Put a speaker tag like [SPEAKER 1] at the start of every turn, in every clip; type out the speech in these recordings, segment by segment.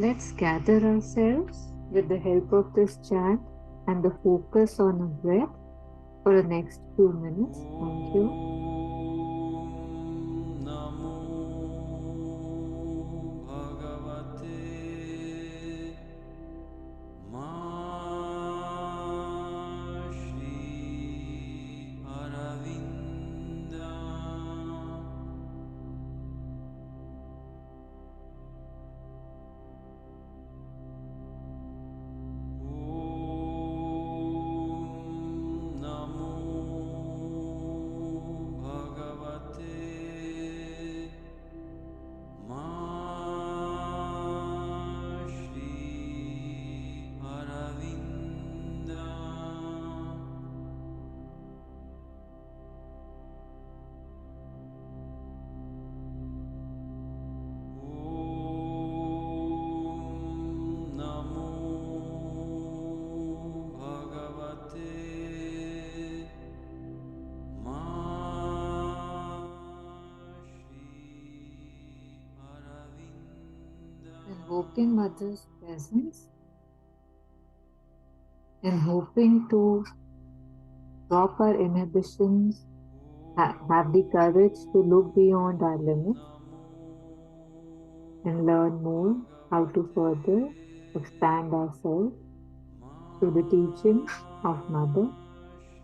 [SPEAKER 1] Let's gather ourselves with the help of this chant and the focus on a breath for the next few minutes. Thank you. Invoking Mother's presence and hoping to drop our inhibitions, have the courage to look beyond our limits and learn more how to further expand ourselves through the teachings of Mother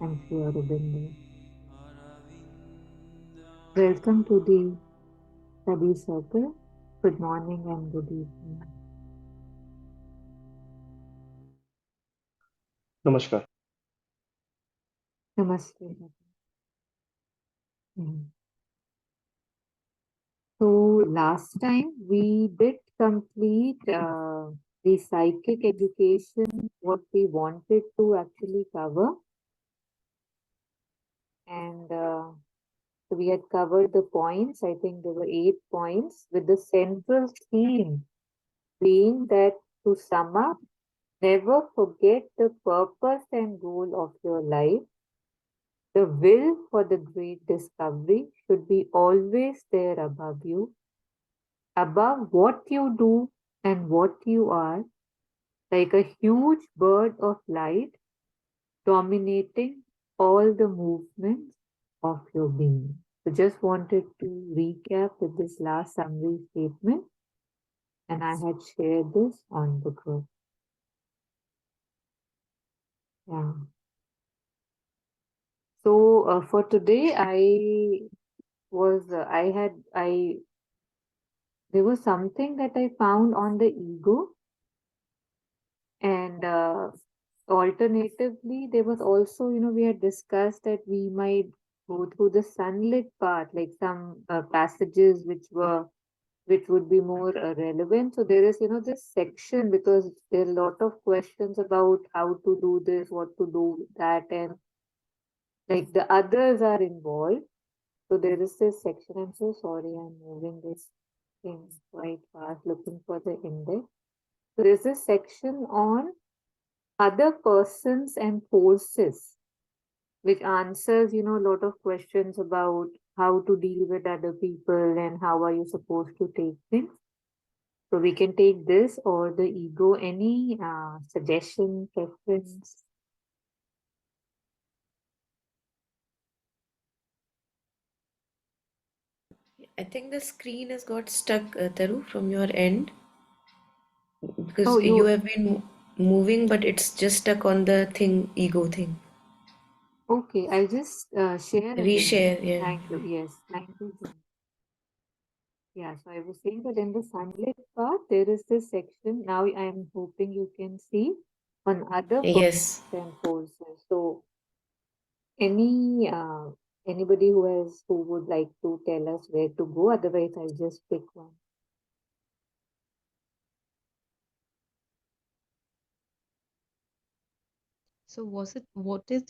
[SPEAKER 1] and Sri Aurobindo. Welcome to the study circle. Good morning and good evening.
[SPEAKER 2] Namaskar.
[SPEAKER 1] Namaste. So last time we did complete the psychic education, what we wanted to actually cover. And so we had covered the points. I think there were 8 points with the central theme being that, to sum up, never forget the purpose and goal of your life. The will for the great discovery should be always there above you, above what you do and what you are, like a huge bird of light dominating all the movements of your being. So just wanted to recap with this last summary statement, and I had shared this on the group. Yeah. So for today, there was something that I found on the ego, and alternatively, there was also, we had discussed that we might go through the sunlit part, like some passages which would be more relevant. So there is, this section, because there are a lot of questions about how to do this, what to do that, and like the others are involved. So there is this section. I'm so sorry, I'm moving this thing quite fast, looking for the index. So there's this section on other persons and forces, which answers, a lot of questions about how to deal with other people and how are you supposed to take things. So we can take this or the ego. Any suggestion, preference?
[SPEAKER 3] I think the screen has got stuck, Taru, from your end
[SPEAKER 1] Oh,
[SPEAKER 3] because you have been moving, but it's just stuck on the thing, ego thing.
[SPEAKER 1] okay. I'll just share again.
[SPEAKER 3] Reshare, yeah.
[SPEAKER 1] Thank you. Yes, thank you. Yeah, so I was saying that in the sunlit part, there is this section. Now I'm hoping you can see on other
[SPEAKER 3] Yes.
[SPEAKER 1] persons and forces. So any anybody who would like to tell us where to go, otherwise I'll just pick one.
[SPEAKER 4] So what is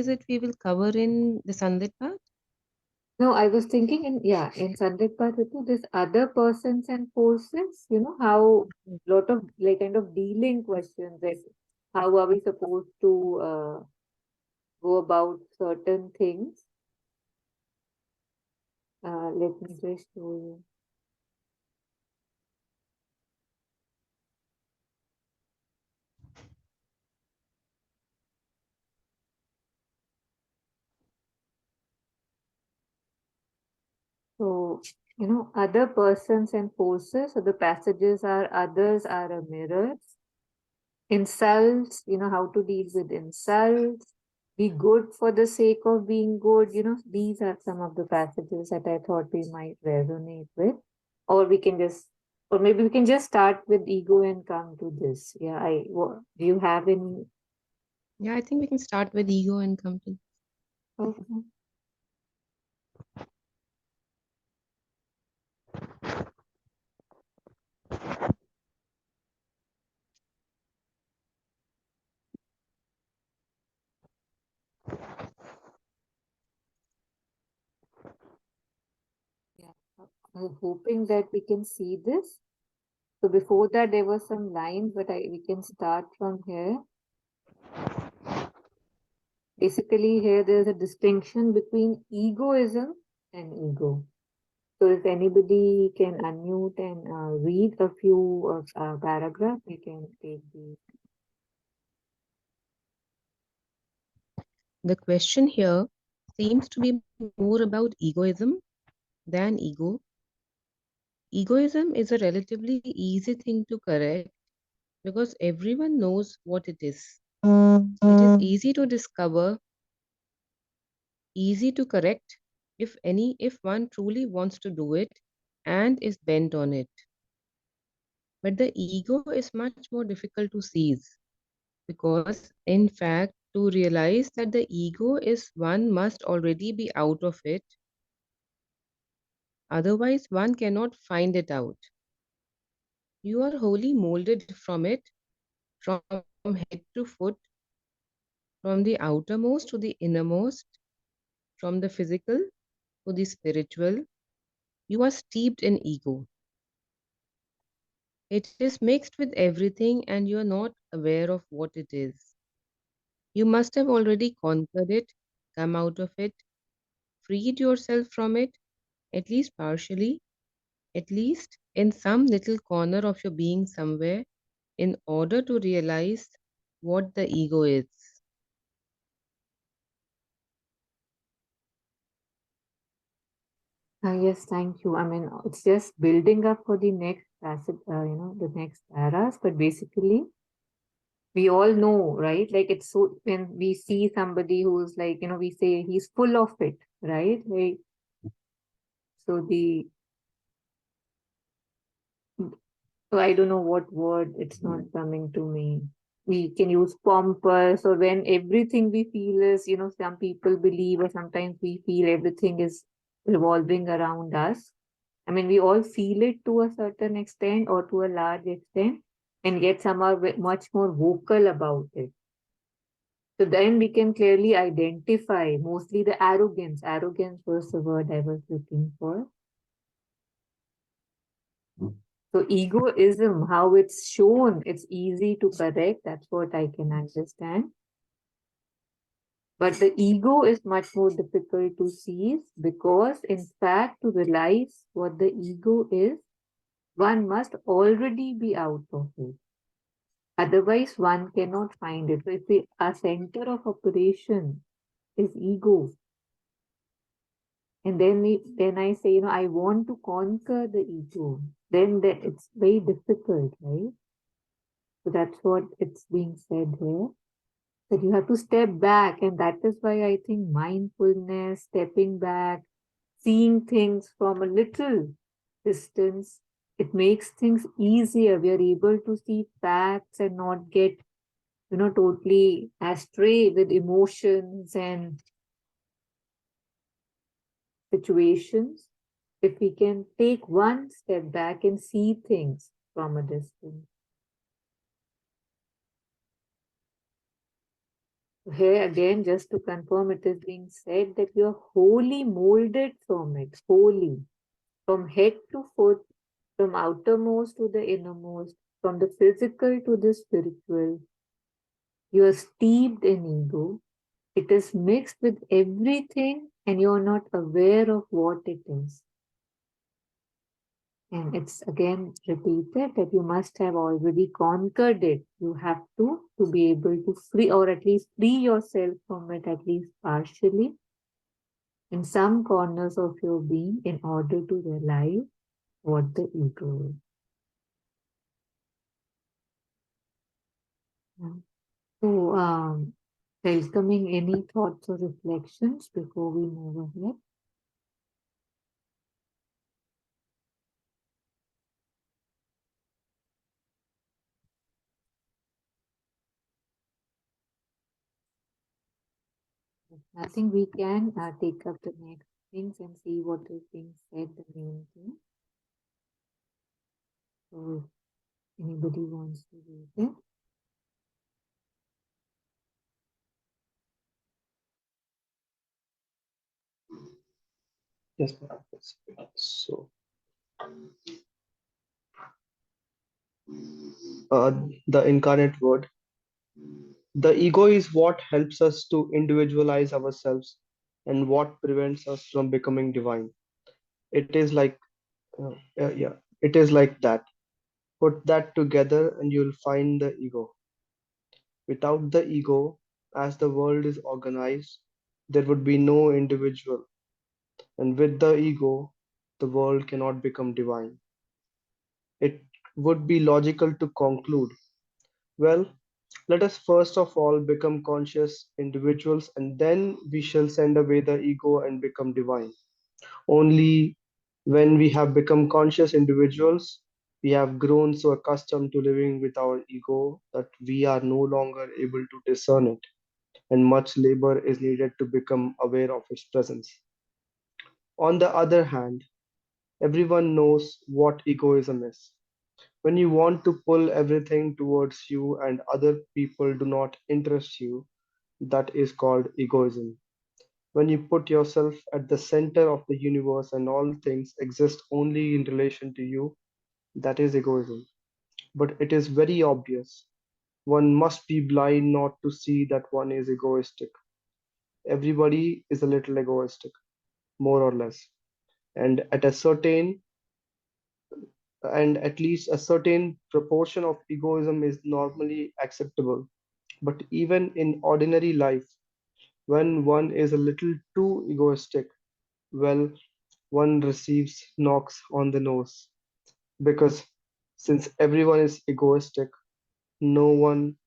[SPEAKER 4] it we will cover in the sunlit part?
[SPEAKER 1] No, I was thinking in sunlit part too, this other persons and forces, how lot of like kind of dealing questions, like how are we supposed to go about certain things. Let me just show you. So, other persons and forces. So the passages are others are a mirror. Insults, how to deal with insults. Be good for the sake of being good. These are some of the passages that I thought we might resonate with. Or we can just, or maybe we can just start with ego and come to this. Yeah, do you have any?
[SPEAKER 4] Yeah, I think we can start with ego and come to.
[SPEAKER 1] Okay. Yeah. I'm hoping that we can see this. So before that, there were some lines, but we can start from here. Basically, here there's a distinction between egoism and ego. So if anybody can unmute and read a few of paragraphs, we can take the.
[SPEAKER 4] The question here seems to be more about egoism than ego. Egoism is a relatively easy thing to correct because everyone knows what it is. It is easy to discover, easy to correct if one truly wants to do it and is bent on it. But the ego is much more difficult to seize because, in fact, to realize that the ego is one must already be out of it, otherwise, one cannot find it out. You are wholly molded from it, from head to foot, from the outermost to the innermost, from the physical to the spiritual. You are steeped in ego. It is mixed with everything, and you are not aware of what it is. You must have already conquered it, come out of it, freed yourself from it, at least partially, at least in some little corner of your being somewhere, in order to realize what the ego is.
[SPEAKER 1] Yes, thank you. I mean, it's just building up for the next passage, the next paras, but basically, we all know, right? Like it's so when we see somebody who's like, we say he's full of it, right? Like, so so I don't know what word, it's not coming to me. We can use pompous, or when everything we feel is, some people believe, or sometimes we feel everything is revolving around us. I mean, we all feel it to a certain extent or to a large extent, and yet some are much more vocal about it. So then we can clearly identify mostly the arrogance. Arrogance was the word I was looking for. So egoism, how it's shown, it's easy to correct. That's what I can understand. But the ego is much more difficult to seize because, in fact, to realize what the ego is, one must already be out of it. Otherwise, one cannot find it. So if our center of operation is ego, and then I say, I want to conquer the ego, then it's very difficult, right? So that's what it's being said here. That you have to step back, and that is why I think mindfulness, stepping back, seeing things from a little distance, it makes things easier. We are able to see facts and not get, totally astray with emotions and situations. If we can take one step back and see things from a distance. Here again, just to confirm, it is being said that you are wholly molded from it, wholly, from head to foot, from outermost to the innermost, from the physical to the spiritual. You are steeped in ego. It is mixed with everything, and you are not aware of what it is. And it's again repeated that you must have already conquered it. You have to be able to free, or at least free yourself from it, at least partially. in some corners of your being in order to realize what the ego is. Yeah. So, welcoming any thoughts or reflections before we move ahead. I think we can take up the next things and see what is being said, the main thing. So, if anybody wants to read it.
[SPEAKER 2] Yes, ma'am. Yes. So, uh, the incarnate word, the ego is what helps us to individualize ourselves and what prevents us from becoming divine. It is like, yeah, it is like that. Put that together and you'll find the ego. Without the ego, as the world is organized, there would be no individual. And with the ego, the world cannot become divine. It would be logical to conclude, well, let us first of all become conscious individuals and then we shall send away the ego and become divine. Only when we have become conscious individuals, we have grown so accustomed to living with our ego that we are no longer able to discern it, and much labor is needed to become aware of its presence. On the other hand, everyone knows what egoism is. When you want to pull everything towards you and other people do not interest you, that is called egoism. When you put yourself at the center of the universe and all things exist only in relation to you, that is egoism. But it is very obvious. One must be blind not to see that one is egoistic. Everybody is a little egoistic, more or less. And at least a certain proportion of egoism is normally acceptable. But even in ordinary life, when one is a little too egoistic, well, one receives knocks on the nose. Because since everyone is egoistic, no one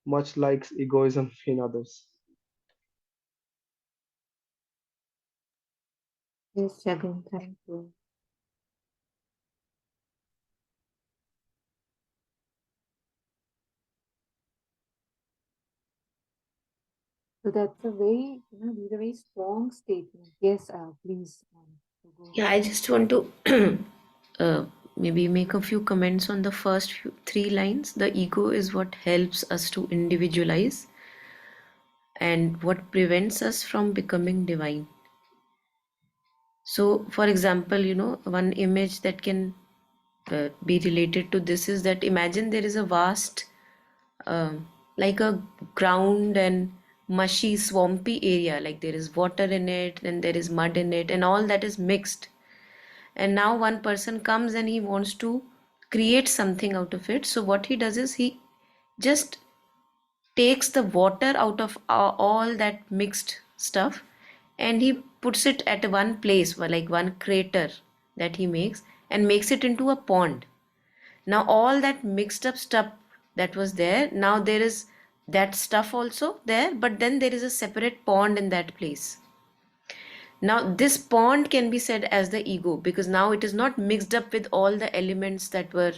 [SPEAKER 2] much likes egoism in others.
[SPEAKER 1] Yes, Jagan, thank you. So that's a very, these are very strong statement. Yes, please, so go
[SPEAKER 3] Yeah,
[SPEAKER 1] ahead.
[SPEAKER 3] I just want to maybe make a few comments on the first three lines. The ego is what helps us to individualize and what prevents us from becoming divine. So, for example, one image that can be related to this is that imagine there is a vast, like a ground and mushy, swampy area, like there is water in it and there is mud in it, and all that is mixed. And now one person comes and he wants to create something out of it. So, what he does is he just takes the water out of all that mixed stuff and he puts it at one place, like one crater that he makes, and makes it into a pond. Now all that mixed up stuff that was there, now there is that stuff also there, but then there is a separate pond in that place. Now this pond can be said as the ego, because now it is not mixed up with all the elements that were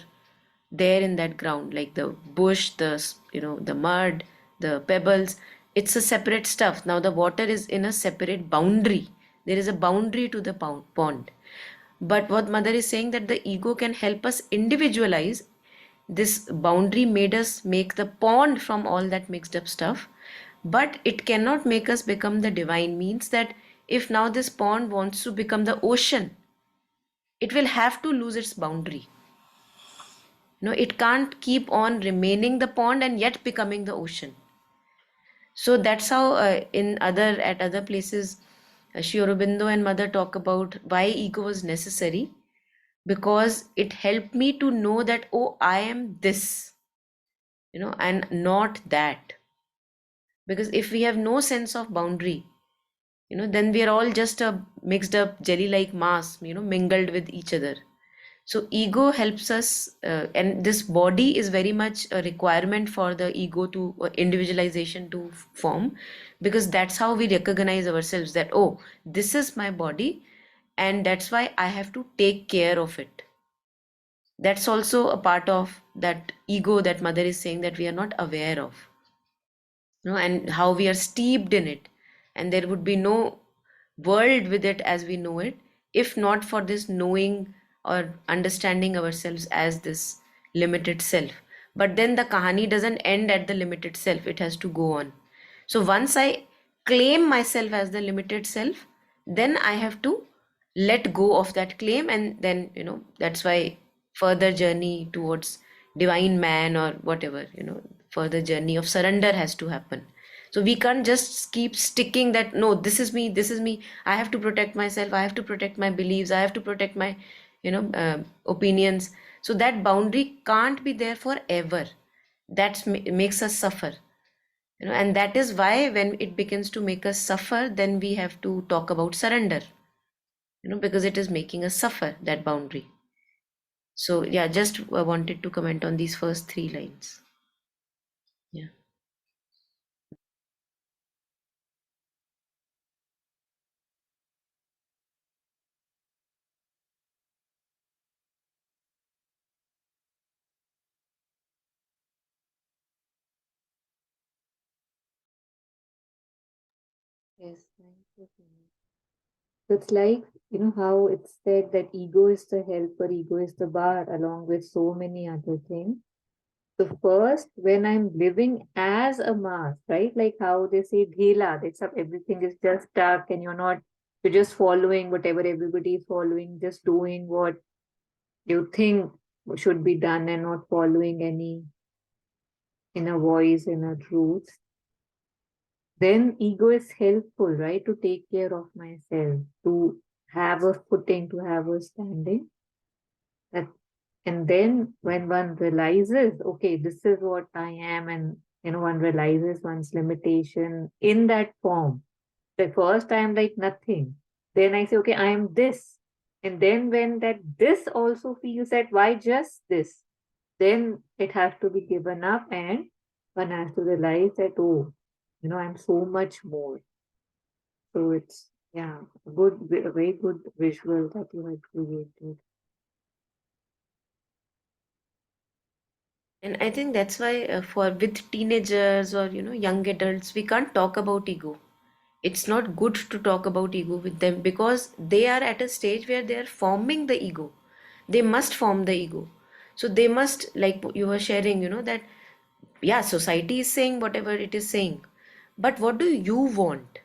[SPEAKER 3] there in that ground, like the bush, the mud, the pebbles. It's a separate stuff. Now the water is in a separate boundary. There is a boundary to the pond. But what mother is saying, that the ego can help us individualize this boundary, made us make the pond from all that mixed up stuff, but it cannot make us become the divine. Means that if now this pond wants to become the ocean, it will have to lose its boundary. It can't keep on remaining the pond and yet becoming the ocean. So that's how in other at other places, Shri Aurobindo and mother talk about why ego is necessary, because it helped me to know that, oh, I am this, and not that. Because if we have no sense of boundary, then we are all just a mixed up jelly like mass, mingled with each other. So ego helps us, and this body is very much a requirement for the ego to individualization to form, because that's how we recognize ourselves that, oh, this is my body, and that's why I have to take care of it. That's also a part of that ego that mother is saying that we are not aware of, and how we are steeped in it, and there would be no world with it as we know it if not for this knowing or understanding ourselves as this limited self. But then the kahani doesn't end at the limited self, it has to go on. So once I claim myself as the limited self, then I have to let go of that claim, and then that's why further journey towards divine man or whatever, further journey of surrender has to happen. So we can't just keep sticking that, no, this is me, this is me, I have to protect myself, I have to protect my beliefs, I have to protect my opinions. So that boundary can't be there forever. That makes us suffer, and that is why when it begins to make us suffer, then we have to talk about surrender, because it is making us suffer, that boundary. So yeah, just wanted to comment on these first three lines. Yeah.
[SPEAKER 1] Yes, thank you so much. So it's like, how it's said that ego is the helper, ego is the bar, along with so many other things. So first, when I'm living as a mass, right? Like how they say dhela, that's how everything is just stuck and you're just following whatever everybody is following, just doing what you think should be done and not following any inner voice, inner truth. Then ego is helpful, right? To take care of myself, to have a footing, to have a standing. That, and then when one realizes, okay, this is what I am, and one realizes one's limitation in that form. The first I am like nothing. Then I say, okay, I am this. And then when that this also feels that why just this? Then it has to be given up and one has to realize that, oh, I'm so much more. So it's, yeah, a very good visual that you had created.
[SPEAKER 3] And I think that's why for with teenagers or young adults, we can't talk about ego. It's not good to talk about ego with them, because they are at a stage where they are forming the ego. They must form the ego. So they must, like you were sharing, that yeah, society is saying whatever it is saying, but what do you want?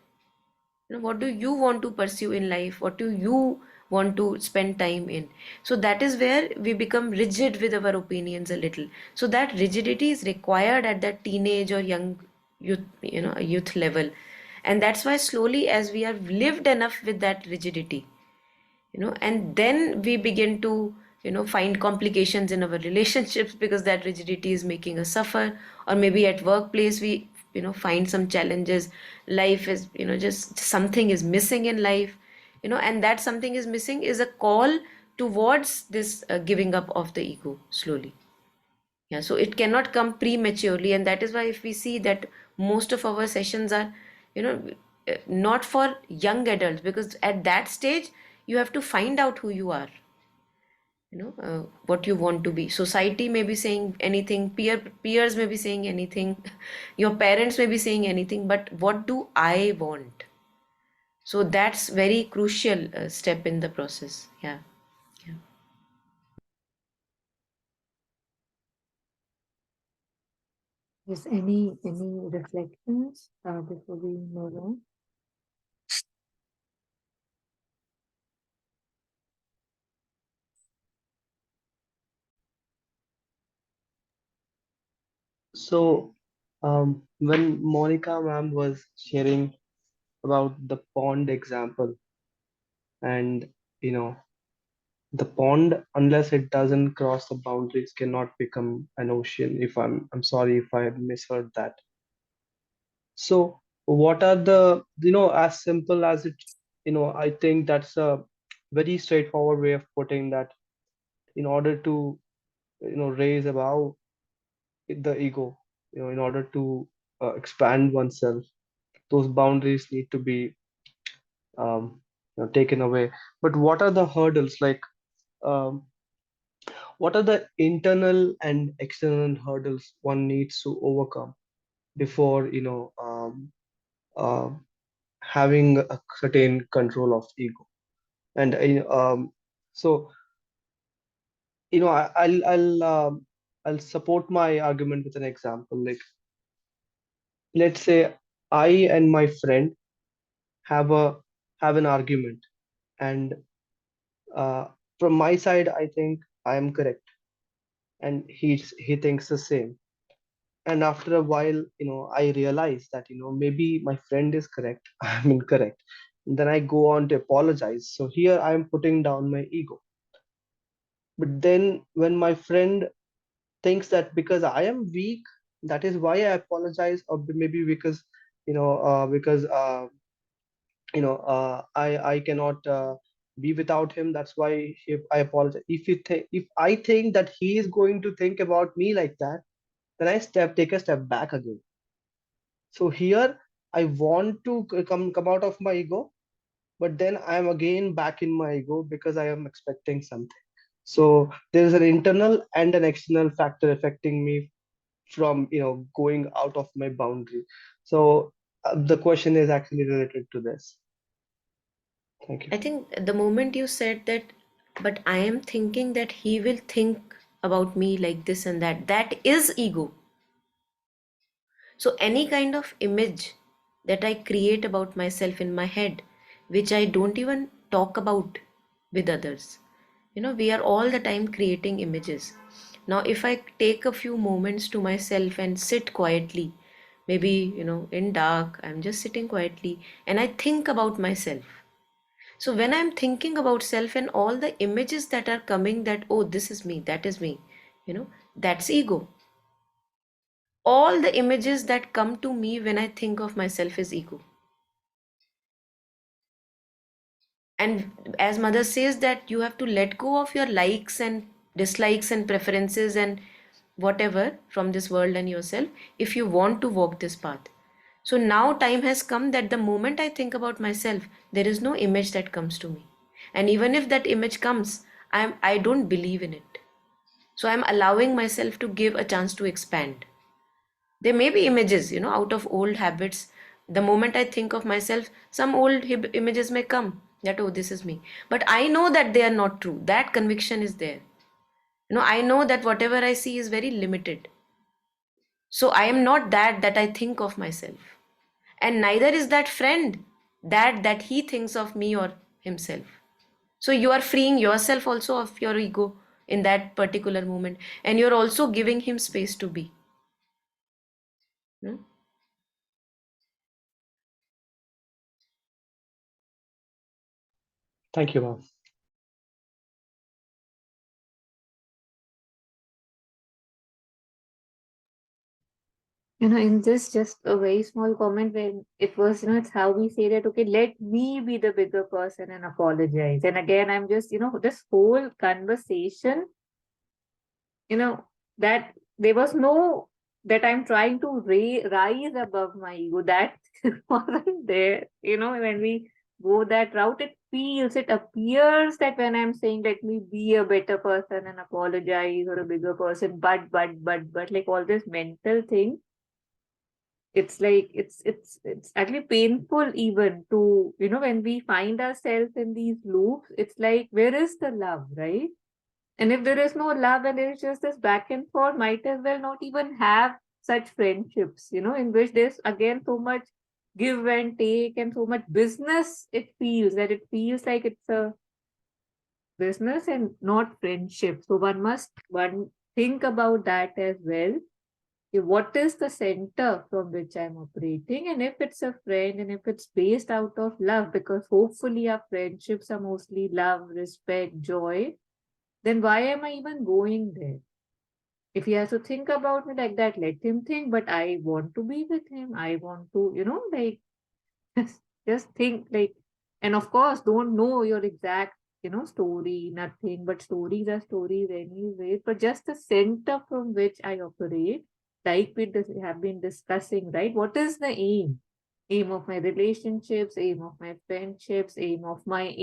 [SPEAKER 3] What do you want to pursue in life? What do you want to spend time in? So that is where we become rigid with our opinions a little. So that rigidity is required at that teenage or young youth, youth level. And that's why slowly, as we have lived enough with that rigidity, and then we begin to find complications in our relationships, because that rigidity is making us suffer. Or maybe at workplace we find some challenges. Life is, just something is missing in life, and that something is missing is a call towards this giving up of the ego slowly. Yeah, so it cannot come prematurely, and that is why if we see that most of our sessions are, you know, not for young adults, because at that stage you have to find out who you are, what you want to be. Society may be saying anything, peers may be saying anything, your parents may be saying anything, but what do I want? So that's very crucial step in the process. Yeah. Yeah.
[SPEAKER 1] Yes, any reflections before we move on?
[SPEAKER 2] So, when Monica ma'am was sharing about the pond example, and you know, the pond, unless it doesn't cross the boundaries, cannot become an ocean. If I'm sorry if I misheard that. So, what are the, as simple as it, I think that's a very straightforward way of putting that. In order to, raise above the ego, in order to expand oneself, those boundaries need to be taken away. But what are the hurdles, like, um, what are the internal and external hurdles one needs to overcome before, uh, having a certain control of ego? And so, I'll support my argument with an example. Like, let's say I and my friend have a have an argument, and uh, from my side, I think I am correct, and he thinks the same. And after a while, I realize that, maybe my friend is correct, I'm incorrect. And then I go on to apologize. So here I am putting down my ego. But then when my friend thinks that because I am weak, that is why I apologize, or maybe because, because I cannot be without him, that's why I apologize. If I think that he is going to think about me like that, then I take a step back again. So here I want to come out of my ego, but then I am again back in my ego because I am expecting something. So there is an internal and an external factor affecting me from, going out of my boundary. So the question is actually related to this. Thank you.
[SPEAKER 3] I think the moment you said that, but I am thinking that he will think about me like this and that, that is ego. So, any kind of image that I create about myself in my head, which I don't even talk about with others, we are all the time creating images. Now, if I take a few moments to myself and sit quietly, maybe, in dark, I'm just sitting quietly and I think about myself. So, when I'm thinking about self and all the images that are coming, that, oh, this is me, that is me, that's ego. All the images that come to me when I think of myself is ego. And as mother says that you have to let go of your likes and dislikes and preferences and whatever from this world and yourself if you want to walk this path. So now time has come that the moment I think about myself, there is no image that comes to me. And even if that image comes, I don't believe in it. So I'm allowing myself to give a chance to expand. There may be images, out of old habits. The moment I think of myself, some old images may come that, oh, this is me. But I know that they are not true. That conviction is there. I know that whatever I see is very limited. So I am not that I think of myself. And neither is that friend that he thinks of me or himself. So you are freeing yourself also of your ego in that particular moment. And you're also giving him space to be. Hmm?
[SPEAKER 2] Thank you, ma'am.
[SPEAKER 1] In this just a very small comment when it was, it's how we say that, okay, let me be the bigger person and apologize. And again, I'm just, this whole conversation, you know, that there was no that I'm trying to rise above my ego. That wasn't there. When we go that route, it appears that when I'm saying let me be a better person and apologize or a bigger person, but like all this mental thing, it's like it's actually painful even to, when we find ourselves in these loops, it's like where is the love, right? And if there is no love and there is just this back and forth, might as well not even have such friendships, in which there's again so much give and take and so much business. It feels like it's a business and not friendship. So one think about that as well. What is the center from which I'm operating? And if it's a friend and if it's based out of love, because hopefully our friendships are mostly love, respect, joy, then why am I even going there? If he has to think about me like that, let him think. But I want to be with him. I want to, like just think like, and of course, don't know your exact, story, nothing. But stories are stories anyways. But just the center from which I operate, like we have been discussing, right? What is the aim? Aim of my relationships, aim of my friendships, aim of my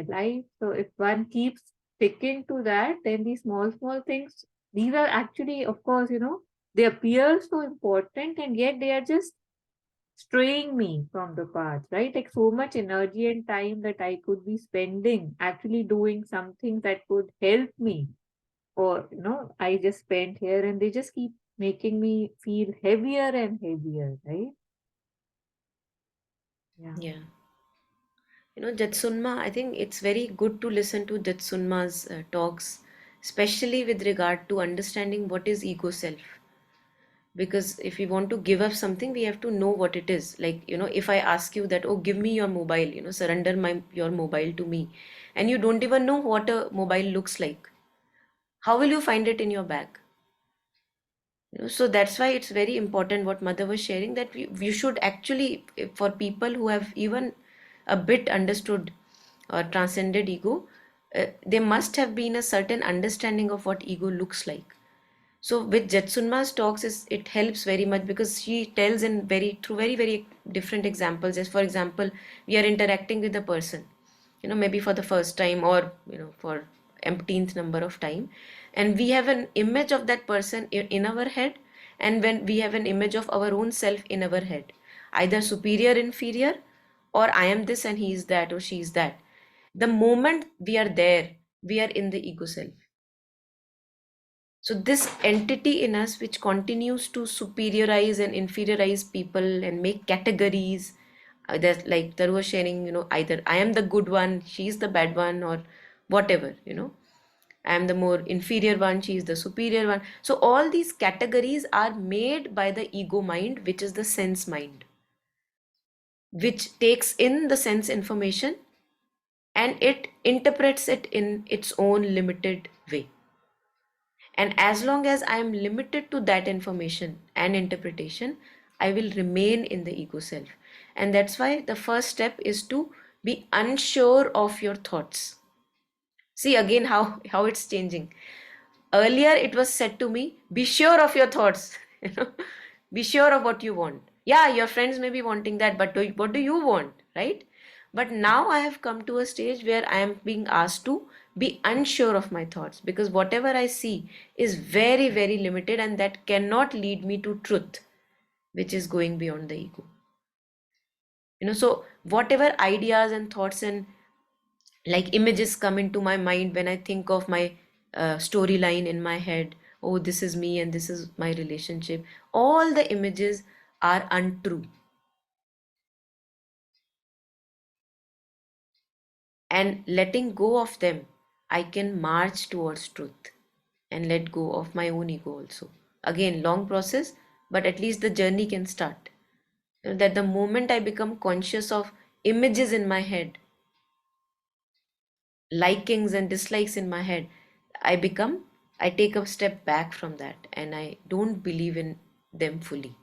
[SPEAKER 1] life. So if one keeps sticking to that, then these small, small things, these are actually, of course, they appear so important and yet they are just straying me from the path, right? Like so much energy and time that I could be spending actually doing something that could help me. Or, I just spent here and they just keep making me feel heavier and heavier, right? Yeah.
[SPEAKER 3] Yeah. Jetsunma, I think it's very good to listen to Jetsunma's talks, especially with regard to understanding what is ego self. Because if we want to give up something, we have to know what it is. Like, if I ask you that, oh, give me your mobile, surrender your mobile to me, and you don't even know what a mobile looks like, how will you find it in your bag? So that's why it's very important what mother was sharing, that we should actually, for people who have even a bit understood or transcended ego, there must have been a certain understanding of what ego looks like. So with Jetsunma's talks, it helps very much, because she tells in very through very very different examples. As for example, we are interacting with a person, maybe for the first time, or for umpteenth number of time, and we have an image of that person in our head, and when we have an image of our own self in our head, either superior, inferior, or I am this and he is that, or she is that. The moment we are there, we are in the ego self. So this entity in us which continues to superiorize and inferiorize people and make categories, that like Taru was sharing, either I am the good one, she's the bad one, or whatever, I am the more inferior one, she is the superior one. So all these categories are made by the ego mind, which is the sense mind, which takes in the sense information and it interprets it in its own limited way. And as long as I am limited to that information and interpretation, I will remain in the ego self. And that's why the first step is to be unsure of your thoughts. See again how it's changing. Earlier it was said to me, be sure of your thoughts. you know, be sure of what you want. Yeah, your friends may be wanting that, but what do you want, right? But now I have come to a stage where I am being asked to be unsure of my thoughts, because whatever I see is very, very limited, and that cannot lead me to truth, which is going beyond the ego. So whatever ideas and thoughts and like images come into my mind when I think of my storyline in my head, oh, this is me and this is my relationship, all the images are untrue. And letting go of them, I can march towards truth and let go of my own ego also. Again, long process, but at least the journey can start. That the moment I become conscious of images in my head, likings and dislikes in my head, I take a step back from that and I don't believe in them fully.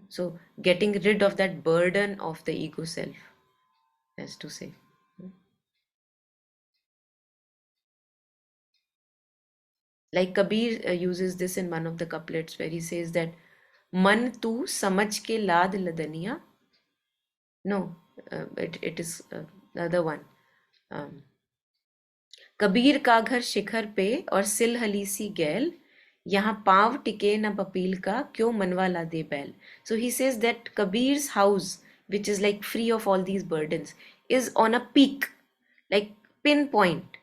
[SPEAKER 3] So getting rid of that burden of the ego self, as to say. Like Kabir uses this in one of the couplets where he says that man tu samajh ke laad ladaniya. No, it is the other one. Um, Kabir का घर शिखर पे और सिलहली सी गैल, यहाँ पाँव टिके न पपील का, क्यों मनवा ला दे बैल. So he says that Kabir's house, which is like free of all these burdens, is on a peak, like pinpoint,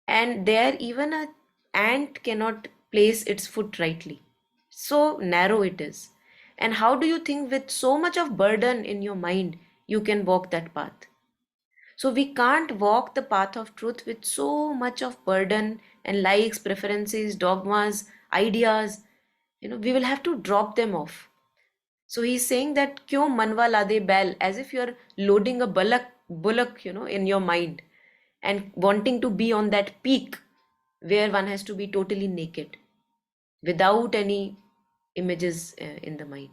[SPEAKER 3] and there even a ant cannot place its foot rightly. So narrow it is. And how do you think with so much of burden in your mind you can walk that path? So we can't walk the path of truth with so much of burden and likes, preferences, dogmas, ideas. We will have to drop them off. So he's saying that kyo manwa lade bell, as if you're loading a bullock, in your mind and wanting to be on that peak. where one has to be totally naked without any images in the mind.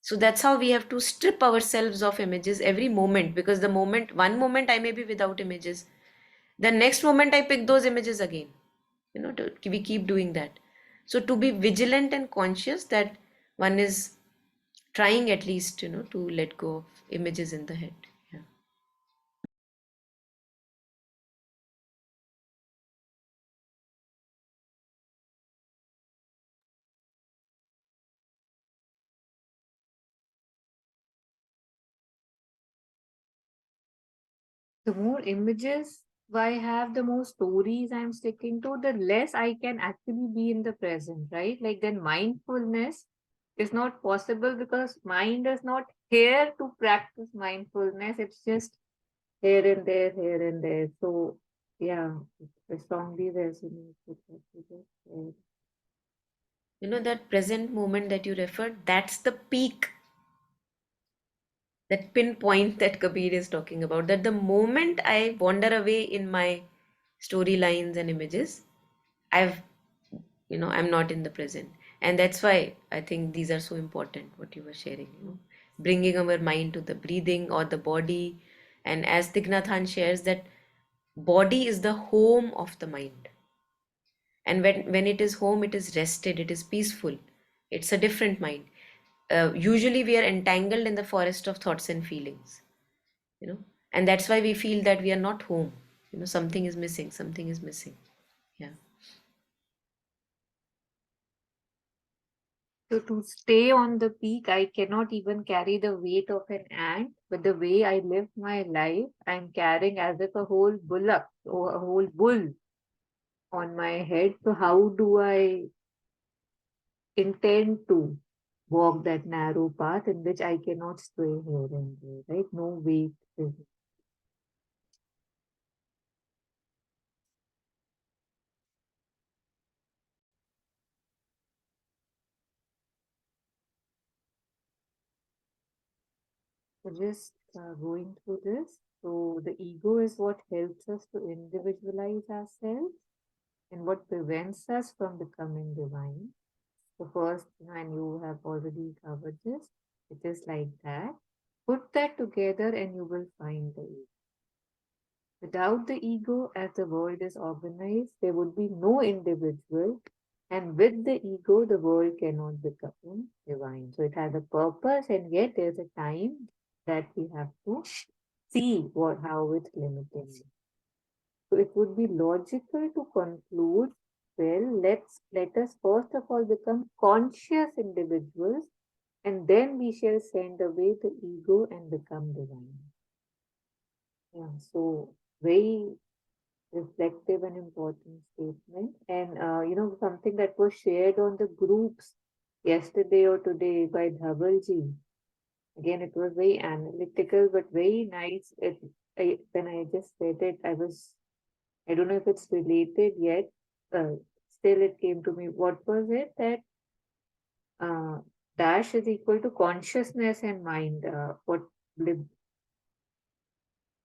[SPEAKER 3] So that's how we have to strip ourselves of images every moment, because the moment, one moment I may be without images, the next moment I pick those images again. We keep doing that. So to be vigilant and conscious that one is trying at least, to let go of images in the head. Yeah.
[SPEAKER 1] The more images I have, the more stories I'm sticking to, the less I can actually be in the present, right? Like then mindfulness is not possible because mind is not here to practice mindfulness. It's just here and there, here and there. So yeah, I strongly resonate with what you just said.
[SPEAKER 3] That present moment that you referred, that's the peak, that pinpoint that Kabir is talking about. That the moment I wander away in my storylines and images, I've, I'm not in the present. And that's why I think these are so important, what you were sharing, bringing our mind to the breathing or the body. And as Thich Nhat Hanh shares, that body is the home of the mind. And when it is home, it is rested, it is peaceful, it's a different mind. Usually we are entangled in the forest of thoughts and feelings, you know and that's why we feel that we are not home. Something is missing, something is missing. Yeah.
[SPEAKER 1] So to stay on the peak, I cannot even carry the weight of an ant, but the way I live my life, I'm carrying as if a whole bullock or a whole bull on my head. So how do I intend to walk that narrow path in which I cannot stray here and there, right? No weight is. So just going through this. So the ego is what helps us to individualize ourselves and what prevents us from becoming divine. So first, and you have already covered this, it is like that. Put that together and you will find the ego. Without the ego, as the world is organized, there would be no individual. And with the ego, the world cannot become divine. So it has a purpose, and yet there's a time that we have to see how it's limiting. So it would be logical to conclude, well, let us first of all become conscious individuals, and then we shall send away the ego and become divine. Yeah, so very reflective and important statement. And something that was shared on the groups yesterday or today by Dhavalji. Again, it was very analytical but very nice. When I just read it, I don't know if it's related yet. Still, it came to me. What was it that uh, dash is equal to consciousness and mind? What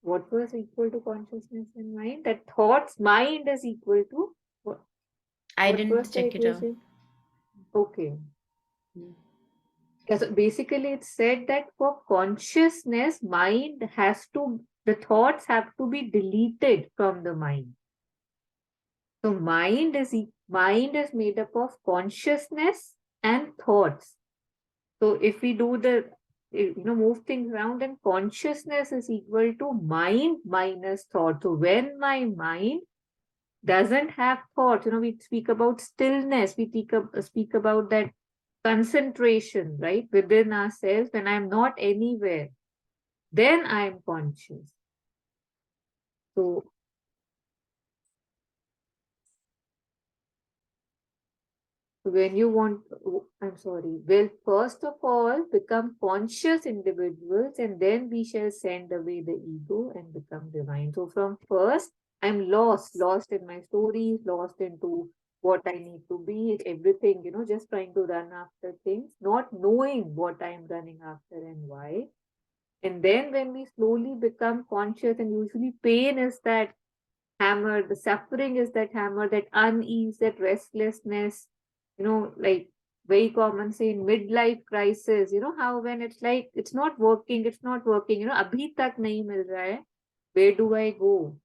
[SPEAKER 1] was equal to consciousness and mind? That thoughts mind is equal to what?
[SPEAKER 3] I
[SPEAKER 1] What
[SPEAKER 3] didn't
[SPEAKER 1] was the
[SPEAKER 3] check it out.
[SPEAKER 1] equation? Okay.
[SPEAKER 3] Mm.
[SPEAKER 1] Yeah, so basically, it said that for consciousness, the thoughts have to be deleted from the mind. So mind is made up of consciousness and thoughts. So if we do move things around, then consciousness is equal to mind minus thought. So when my mind doesn't have thoughts, we speak about stillness, we speak about that concentration, right, within ourselves. When I'm not anywhere, then I'm conscious. So when you want, I'm sorry, well, first of all, become conscious individuals, and then we shall send away the ego and become divine. So from first, I'm lost in my stories, lost into what I need to be, everything, just trying to run after things, not knowing what I'm running after and why. And then when we slowly become conscious, and usually pain is that hammer. The suffering is that hammer, that unease, that restlessness, like very common say in midlife crisis, how when it's like it's not working, abhi tak nahi mil raha hai, where do I go?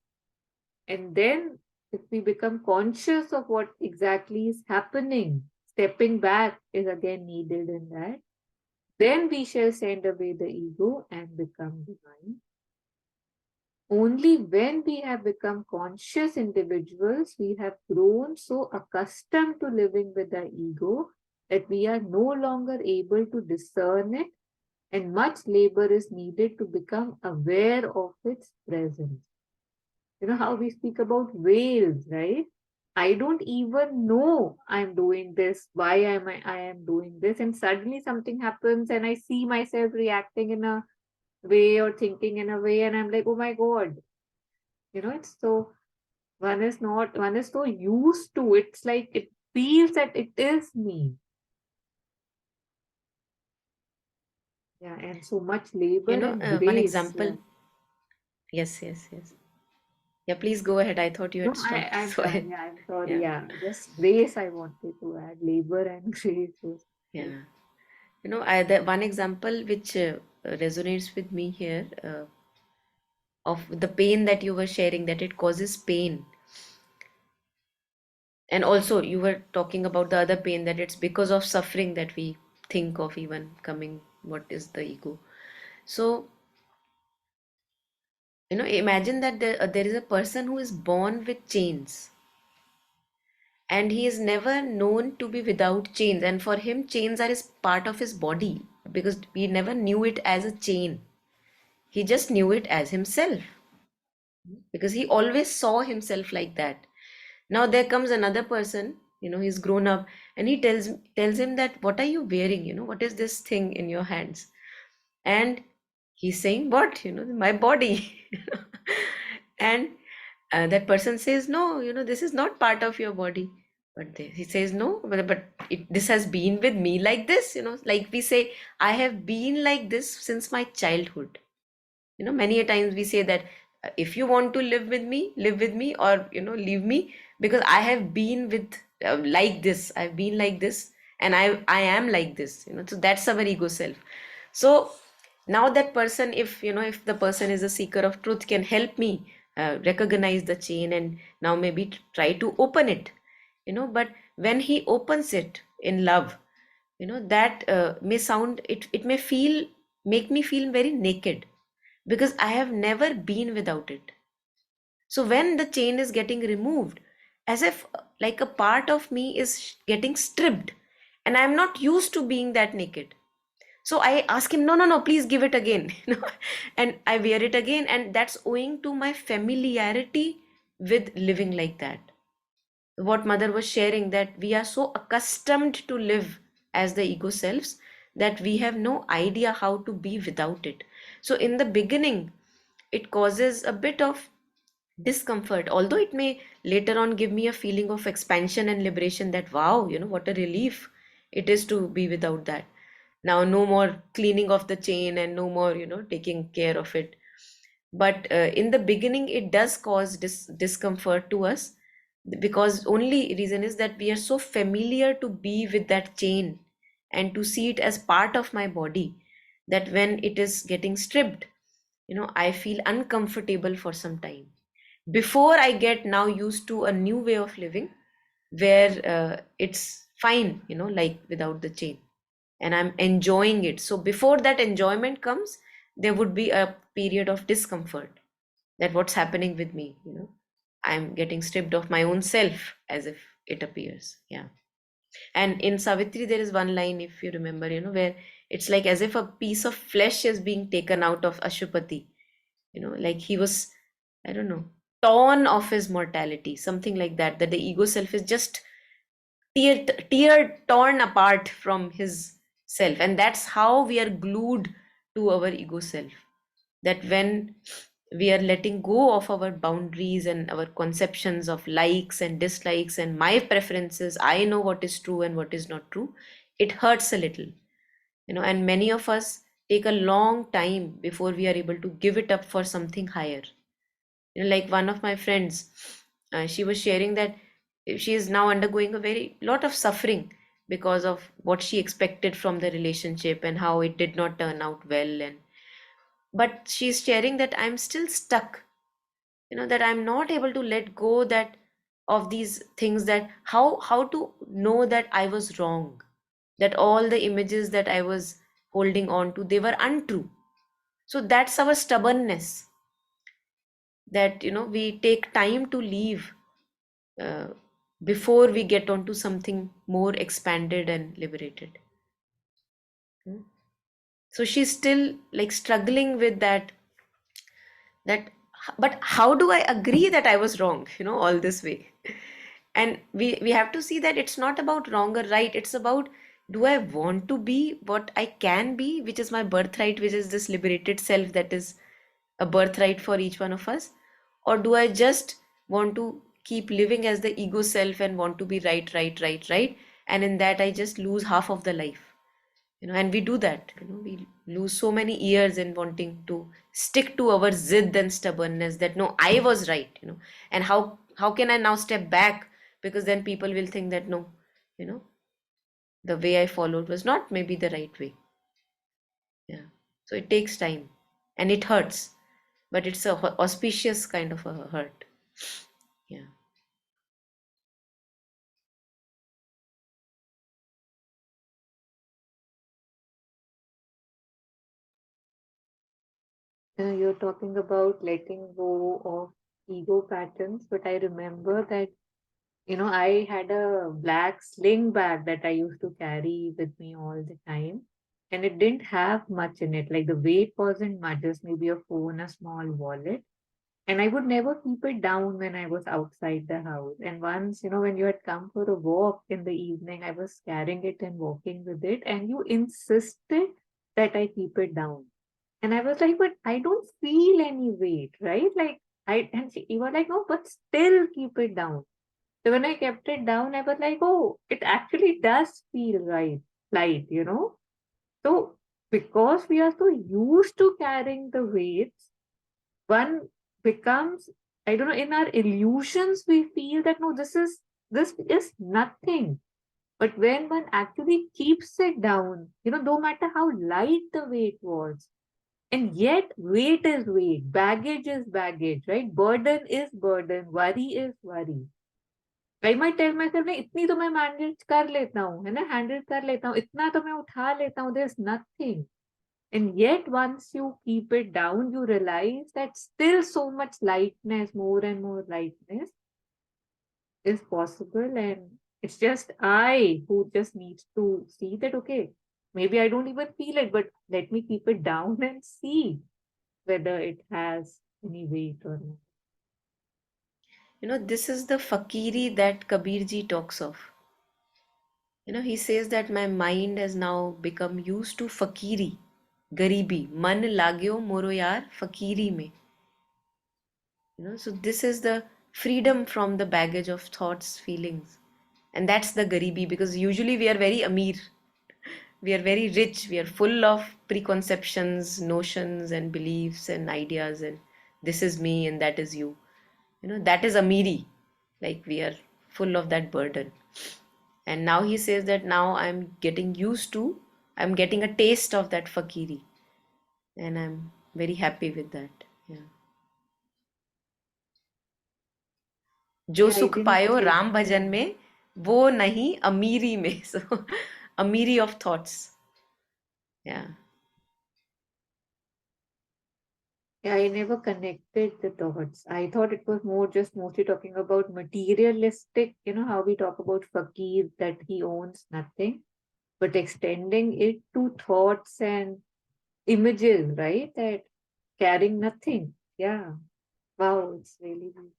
[SPEAKER 1] And then if we become conscious of what exactly is happening, stepping back is again needed in that. Then we shall send away the ego and become divine. Only when we have become conscious individuals, we have grown so accustomed to living with our ego that we are no longer able to discern it, and much labor is needed to become aware of its presence. How we speak about whales, right? I don't even know I'm doing this. Why am I am doing this? And suddenly something happens and I see myself reacting in a way or thinking in a way, and I'm like, oh my God. It's so one is so used to it's like it feels that it is me. Yeah, and so much labor and
[SPEAKER 3] One
[SPEAKER 1] grace.
[SPEAKER 3] example.
[SPEAKER 1] Yeah.
[SPEAKER 3] Yes, yes, yes. Yeah, please go ahead. I thought you
[SPEAKER 1] No,
[SPEAKER 3] had stopped.
[SPEAKER 1] I'm
[SPEAKER 3] So
[SPEAKER 1] done. Yeah, I'm sorry.
[SPEAKER 3] yeah,
[SPEAKER 1] Yeah, just grace I wanted to add. Labor and grace was like,
[SPEAKER 3] yeah. The one example which resonates with me here, of the pain that you were sharing, that it causes pain. And also, you were talking about the other pain, that it's because of suffering that we think of even coming, what is the ego. So, imagine that there is a person who is born with chains, and he is never known to be without chains. And for him, chains are his part of his body, because he never knew it as a chain. He just knew it as himself, because he always saw himself like that. Now there comes another person, he's grown up, and he tells him that, what are you wearing, what is this thing in your hands? And he's saying, what, my body. And that person says, no, this is not part of your body. But he says, no, but this has been with me like this, like we say, I have been like this since my childhood. Many a times we say that, if you want to live with me, or leave me, because I have been with, like this, I've been like this, and I am like this, so that's our ego self. So now that person, if the person is a seeker of truth, can help me recognize the chain, and now maybe try to open it, but when he opens it in love, that may sound, it may feel, make me feel very naked, because I have never been without it. So when the chain is getting removed, as if like a part of me is getting stripped, and I'm not used to being that naked. So I ask him, no, no, no, please give it again. And I wear it again, and that's owing to my familiarity with living like that. What mother was sharing, that we are so accustomed to live as the ego selves, that we have no idea how to be without it. So in the beginning, it causes a bit of discomfort, although it may later on give me a feeling of expansion and liberation, that wow, what a relief it is to be without that. Now no more cleaning of the chain, and no more taking care of it. But in the beginning, it does cause discomfort to us, because only reason is that we are so familiar to be with that chain, and to see it as part of my body, that when it is getting stripped, I feel uncomfortable for some time, before I get now used to a new way of living, where it's fine, like without the chain, and I'm enjoying it. So before that enjoyment comes, there would be a period of discomfort, that what's happening with me, I'm getting stripped of my own self, as if it appears. Yeah. And in Savitri, there is one line, if you remember, where it's like as if a piece of flesh is being taken out of Ashupati, like he was, I don't know, torn of his mortality, something like that, that the ego self is just tear torn apart from his self. And that's how we are glued to our ego self, that when we are letting go of our boundaries and our conceptions of likes and dislikes and my preferences, I know what is true and what is not true, it hurts a little, and many of us take a long time before we are able to give it up for something higher, Like one of my friends, she was sharing that she is now undergoing a very lot of suffering because of what she expected from the relationship and how it did not turn out well. And but she's sharing that I'm still stuck, that I'm not able to let go that of these things, that how to know that I was wrong, that all the images that I was holding on to, they were untrue. So that's our stubbornness, that we take time to leave, uh, before we get onto something more expanded and liberated. Mm. So she's still like struggling with that but how do I agree that I was wrong, all this way? And we have to see that it's not about wrong or right, it's about, do I want to be what I can be, which is my birthright, which is this liberated self that is a birthright for each one of us? Or do I just want to keep living as the ego self and want to be right, right, right, right, and in that I just lose half of the life? And we do that, we lose so many years in wanting to stick to our zid and stubbornness, that no, I was right, and how can I now step back, because then people will think that no, you know the way I followed was not maybe the right way. Yeah. So it takes time and it hurts, but it's a auspicious kind of a hurt. Yeah.
[SPEAKER 1] You're talking about letting go of ego patterns, but I remember that, I had a black sling bag that I used to carry with me all the time. And it didn't have much in it. Like the weight wasn't much, just maybe a phone, a small wallet. And I would never keep it down when I was outside the house. And once, when you had come for a walk in the evening, I was carrying it and walking with it. And you insisted that I keep it down. And I was like, but I don't feel any weight, right? Like, you were like, no, but still keep it down. So when I kept it down, I was like, oh, it actually does feel right, light. So because we are so used to carrying the weights, one becomes, I don't know, in our illusions, we feel that no, this is nothing. But when one actually keeps it down, no matter how light the weight was, and yet weight is weight, baggage is baggage, right? Burden is burden, worry is worry. I might tell myself नहीं इतनी तो मैं manage कर लेता हूँ है ना handle कर लेता हूँ इतना तो मैं उठा लेता हूँ there is nothing and yet once you keep it down you realize that still so much lightness, more and more lightness is possible. And it's just I who just needs to see that, okay, maybe I don't even feel it, but let me keep it down and see whether it has any weight or not.
[SPEAKER 3] This is the fakiri that Kabirji talks of. He says that my mind has now become used to fakiri, garibi, man lagyo moro yaar fakiri mein. So this is the freedom from the baggage of thoughts, feelings. And that's the garibi, because usually we are very amir, we are very rich, we are full of preconceptions, notions, and beliefs and ideas, and this is me and that is you. That is amiri, like we are full of that burden. And now he says that now I'm getting a taste of that fakiri, and I'm very happy with that. Yeah. जो
[SPEAKER 1] Yeah, I
[SPEAKER 3] सुख
[SPEAKER 1] didn't
[SPEAKER 3] पायो
[SPEAKER 1] get
[SPEAKER 3] Ram भजन में, वो नहीं अमीरी में. So अमीरी of thoughts. Yeah.
[SPEAKER 1] Yeah, I never connected the dots. I thought it was more just mostly talking about materialistic, how we talk about fakir, that he owns nothing, but extending it to thoughts and images, right? That carrying nothing. Yeah. Wow, it's really deep.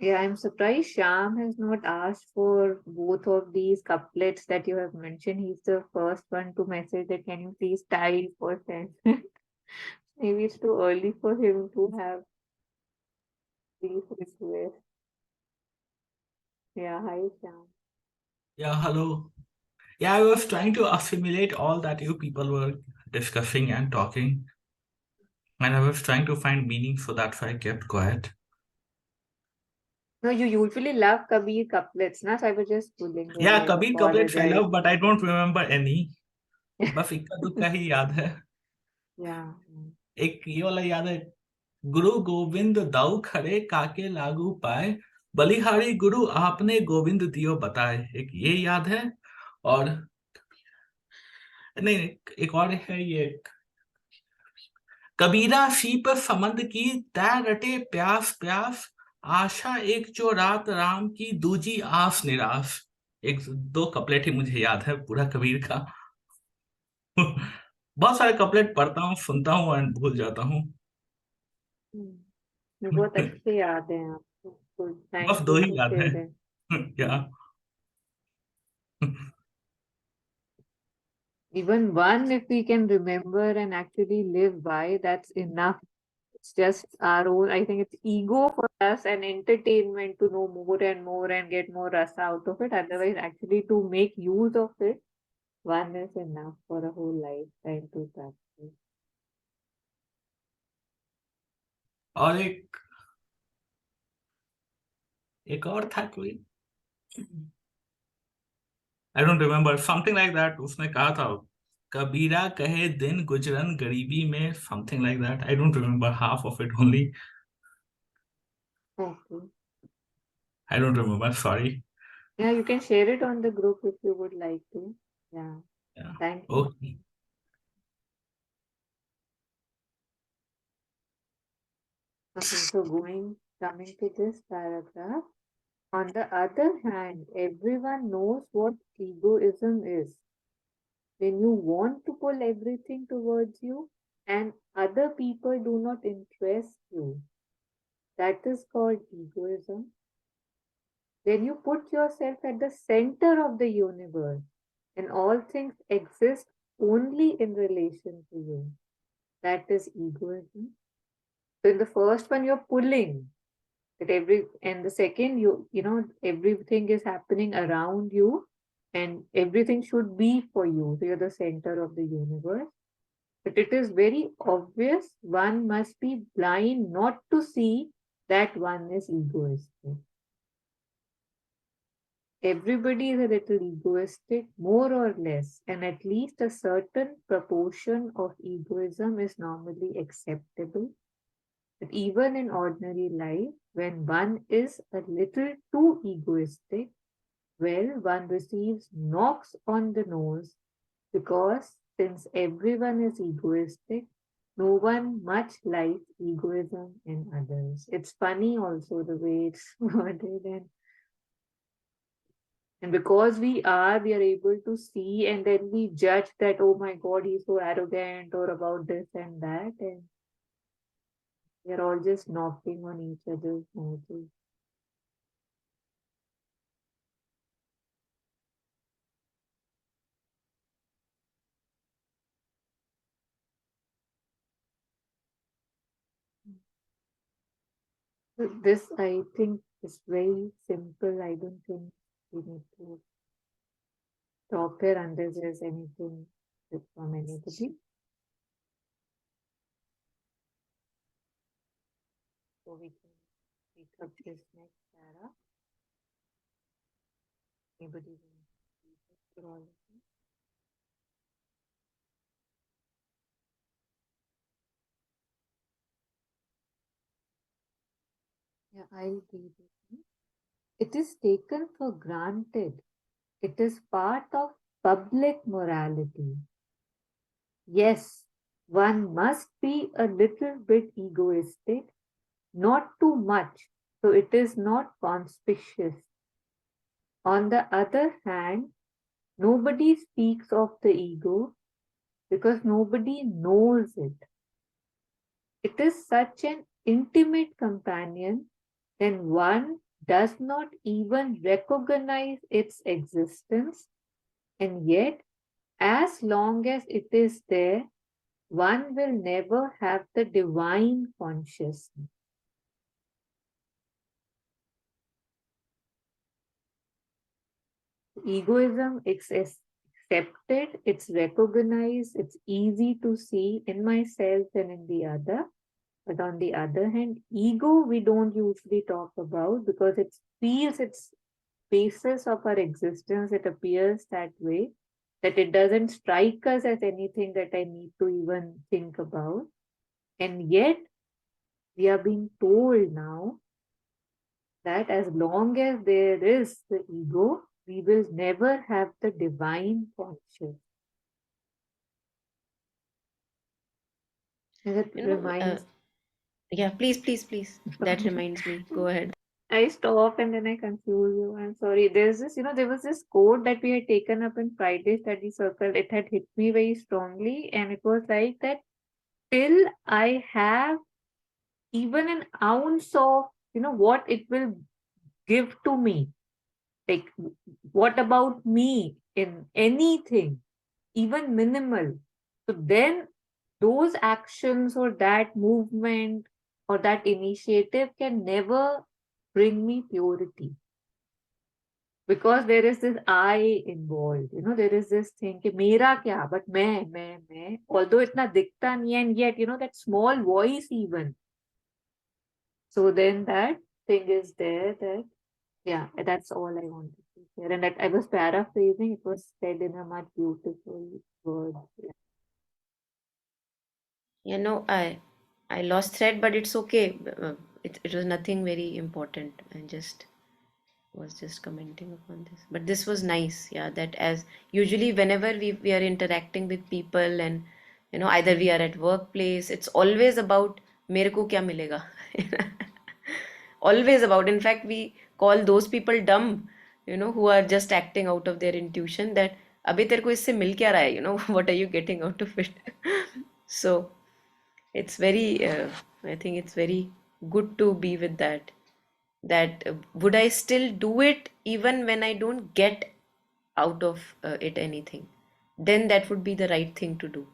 [SPEAKER 1] Yeah, I'm surprised Sham has not asked for both of these couplets that you have mentioned. He's the first one to message that can you please type or send. Maybe it's too early for him to have these requests. Yeah, hi Sham.
[SPEAKER 5] Yeah, hello. Yeah, I was trying to assimilate all that you people were discussing and talking, and I was trying to find meaning, so that's why I kept quiet.
[SPEAKER 1] No, you usually love Kabir couplets, na? So I was just pulling your
[SPEAKER 5] Yeah,
[SPEAKER 1] leg.
[SPEAKER 5] Kabir couplets I
[SPEAKER 1] Apologize.
[SPEAKER 5] love, but I don't remember any. बस इक्का दुक्का ही याद है.
[SPEAKER 1] Yeah.
[SPEAKER 5] एक ये वाला याद है, गुरु गोविंद दाऊ खड़े काके लागू पाए, बलिहारी गुरु आपने गोविंद दियो बताए. एक ये याद है. और नहीं, एक और है ये, कबीरा सी पर समंद की तै रटे प्यास प्यास, आशा एक जो रात राम की दूजी आस निराश. एक दो कपलेट ही मुझे याद है पूरा कबीर का. बहुत सारे कपलेट पढ़ता हूँ, सुनता हूँ एंड भूल जाता हूँ.
[SPEAKER 1] ये बहुत अच्छे याद हैं आपको.
[SPEAKER 5] बस
[SPEAKER 1] थैंक
[SPEAKER 5] दो
[SPEAKER 1] यू
[SPEAKER 5] ही
[SPEAKER 1] फॉर
[SPEAKER 5] याद है.
[SPEAKER 1] शेयरिंग.
[SPEAKER 5] क्या?
[SPEAKER 1] Even one, if we can remember and actually live by, that's enough. It's just our own, I think it's ego for us and entertainment to know more and more and get more rasa out of it. Otherwise, actually, to make use of it, one is enough for a whole lifetime to practice.
[SPEAKER 5] और एक और था कोई, I don't remember, something like that. उसने कहा था, कबीरा कहे दिन गुजरन गरीबी में, something like that. I don't remember, half of it only.
[SPEAKER 1] Okay.
[SPEAKER 5] I don't remember, sorry.
[SPEAKER 1] Yeah, you can share it on the group if you would like to. Yeah. Thank you.
[SPEAKER 5] Okay.
[SPEAKER 1] Okay, so coming to this paragraph. On the other hand, everyone knows what egoism is. When you want to pull everything towards you and other people do not interest you, that is called egoism. When you put yourself at the center of the universe and all things exist only in relation to you, that is egoism. So in the first one, you're pulling that and the second, you know everything is happening around you and everything should be for you. So you're the center of the universe. But it is very obvious one must be blind not to see that one is egoistic. Everybody is a little egoistic, more or less, and at least a certain proportion of egoism is normally acceptable. But even in ordinary life, when one is a little too egoistic, well, one receives knocks on the nose because since everyone is egoistic, no one much likes egoism in others. It's funny also the way it's worded, and because we are able to see and then we judge that, oh my God, he's so arrogant or about this and that, and we are all just knocking on each other's noses. So this, I think, is very simple. I don't think we need to stop here unless there's anything from anybody. So we can pick up this next para. Anybody want to read it for all of you? Yeah, I'll read it. It is taken for granted. It is part of public morality. Yes, one must be a little bit egoistic, not too much, so it is not conspicuous. On the other hand, nobody speaks of the ego because nobody knows it. It is such an intimate companion that one does not even recognize its existence, and yet, as long as it is there, one will never have the divine consciousness. Egoism exists accepted, it's recognized, it's easy to see in myself and in the other. But on the other hand, ego we don't usually talk about because it feels it's basis of our existence. It appears that way, that it doesn't strike us as anything that I need to even think about. And yet we are being told now that as long as there is the ego, we will never have the divine conscious. And it
[SPEAKER 3] You know,
[SPEAKER 1] reminds,
[SPEAKER 3] yeah, please. That reminds me. Go ahead.
[SPEAKER 1] I stop and then I confuse you. I'm sorry. There's this, there was this quote that we had taken up in Friday study circle. It had hit me very strongly, and it was like that till I have even an ounce of, what it will give to me. Like, what about me in anything, even minimal? So then those actions or that movement or that initiative can never bring me purity because there is this I involved. There is this thing कि मेरा क्या, but मैं, although इतना दिखता नहीं है, and yet that small voice even. So then that thing is there that, yeah, that's all I wanted to share. And that I was paraphrasing, it was said in a much beautiful word. Yeah.
[SPEAKER 3] You know, I lost thread, but it's okay. It was nothing very important. I just was just commenting upon this. But this was nice, yeah, that as usually whenever we are interacting with people and either we are at workplace, it's always about मेरे को क्या मिलेगा. Always about. In fact, we call those people dumb, who are just acting out of their intuition that अबे तेरे को इससे मिल क्या रहा है, what are you getting out of it? So it's very, I think it's very good to be with that would I still do it even when I don't get out of it anything? Then that would be the right thing to do.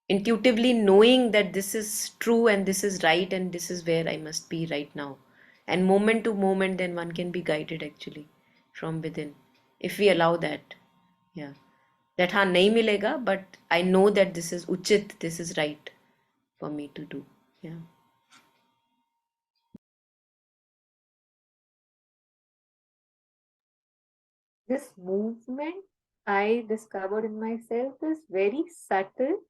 [SPEAKER 3] Intuitively knowing that this is true and this is right and this is where I must be right now. And moment to moment, then one can be guided actually from within. If we allow that. Yeah. That हाँ नहीं मिलेगा, but I know that this is uchit, this is right for me to do. Yeah.
[SPEAKER 1] This movement I discovered in myself is very subtle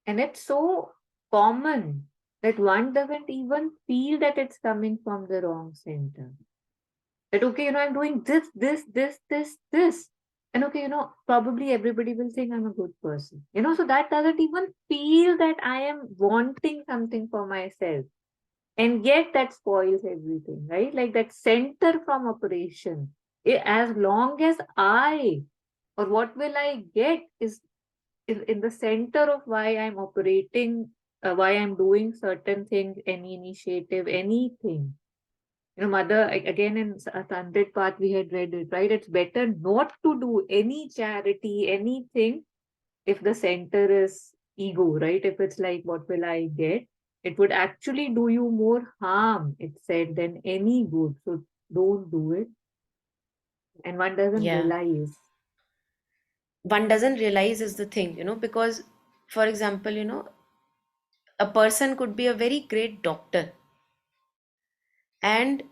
[SPEAKER 1] and it's so common that one doesn't even feel that it's coming from the wrong center. That, okay, I'm doing this. And okay, probably everybody will think I'm a good person. So that doesn't even feel that I am wanting something for myself. And yet that spoils everything, right? Like that center from operation. As long as I, or what will I get is in the center of why I'm operating, why I'm doing certain things, any initiative, anything. Mother, again in a Sunday Path, we had read it, right? It's better not to do any charity, anything, if the center is ego, right? If it's like, what will I get? It would actually do you more harm, it said, than any good. So don't do it. And one doesn't
[SPEAKER 3] Yeah.
[SPEAKER 1] realize.
[SPEAKER 3] One doesn't realize is the thing, because, for example, a person could be a very great doctor. And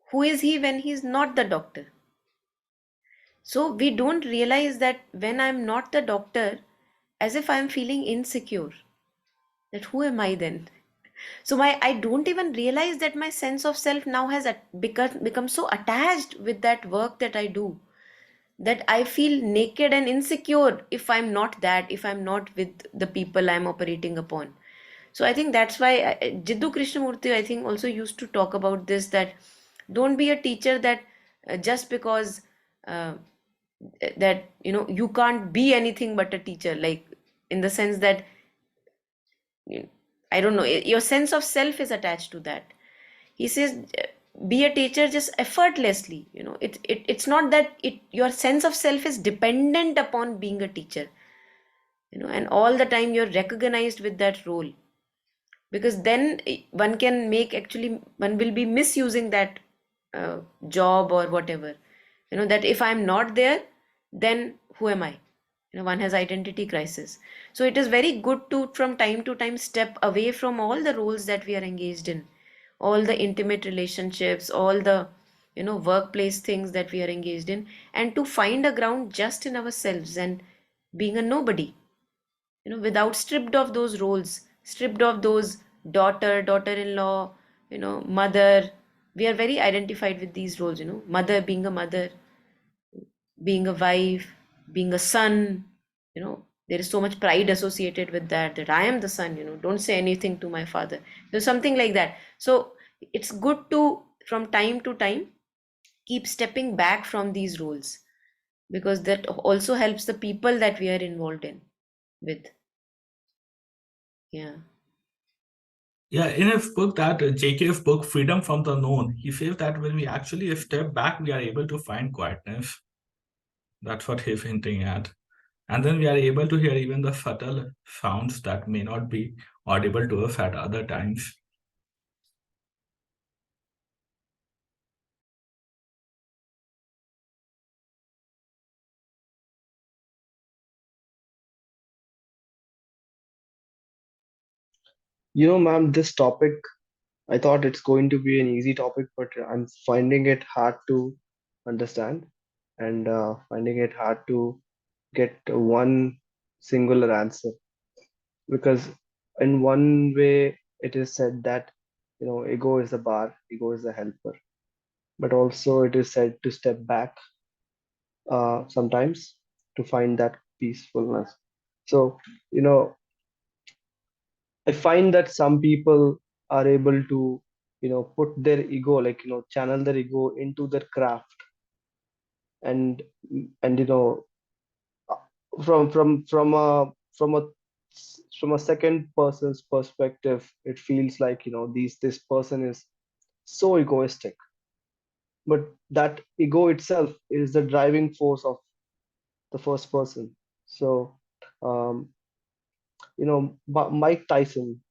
[SPEAKER 3] who is he when he's not the doctor? So we don't realize that when I'm not the doctor, as if I'm feeling insecure, that who am I then? So I don't even realize that my sense of self now has become so attached with that work that I do, that I feel naked and insecure if I'm not that, if I'm not with the people I'm operating upon. So I think that's why Jiddu Krishnamurti, I think, also used to talk about this, that don't be a teacher that just because uh, that you can't be anything but a teacher, like in the sense that I don't know, your sense of self is attached to that. He says be a teacher just effortlessly. It's not that your sense of self is dependent upon being a teacher, and all the time you're recognized with that role, because then one can make, actually one will be misusing that job or whatever, that if I'm not there, then who am I? One has identity crisis. So it is very good to from time to time step away from all the roles that we are engaged in, all the intimate relationships, all the workplace things that we are engaged in, and to find a ground just in ourselves and being a nobody, without stripped of those roles, stripped of those daughter-in-law, mother. We are very identified with these roles, mother, being a mother, being a wife, being a son, there is so much pride associated with that, that I am the son, don't say anything to my father. There's something like that. So it's good to, from time to time, keep stepping back from these roles, because that also helps the people that we are involved in with. Yeah.
[SPEAKER 5] Yeah, in his book, that JK's book, Freedom from the Known, he says that when we actually step back, we are able to find quietness. That's what he's hinting at. And then we are able to hear even the subtle sounds that may not be audible to us at other times.
[SPEAKER 2] Ma'am, this topic, I thought it's going to be an easy topic, but I'm finding it hard to understand and finding it hard to get one singular answer. Because in one way, it is said that, ego is the bar, ego is the helper. But also, it is said to step back sometimes to find that peacefulness. So, you know, I find that some people are able to, put their ego, like, channel their ego into their craft, and and from a from a second person's perspective, it feels like, this person is so egoistic, but that ego itself is the driving force of the first person. So, um, Mike Tyson,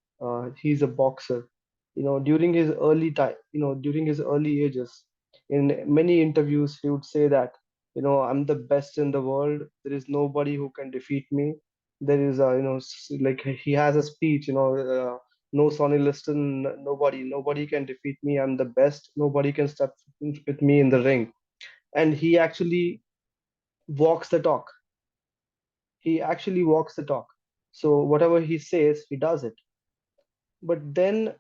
[SPEAKER 2] he's a boxer. During his early time, during his early ages, in many interviews, he would say that, I'm the best in the world. There is nobody who can defeat me. There is, like he has a speech, no Sonny Liston, nobody can defeat me. I'm the best. Nobody can step with me in the ring. And he actually walks the talk. He actually walks the talk. So whatever he says, he does it. But then,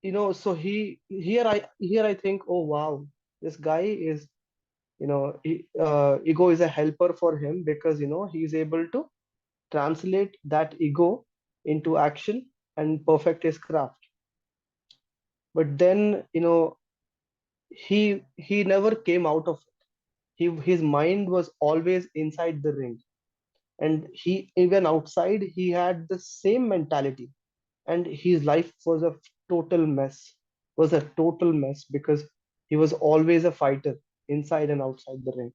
[SPEAKER 2] so here I think, oh wow, this guy is, ego is a helper for him, because he's able to translate that ego into action and perfect his craft. But then, he never came out of it. His mind was always inside the ring, and he, even outside, he had the same mentality, and his life was a total mess because he was always a fighter inside and outside the ring.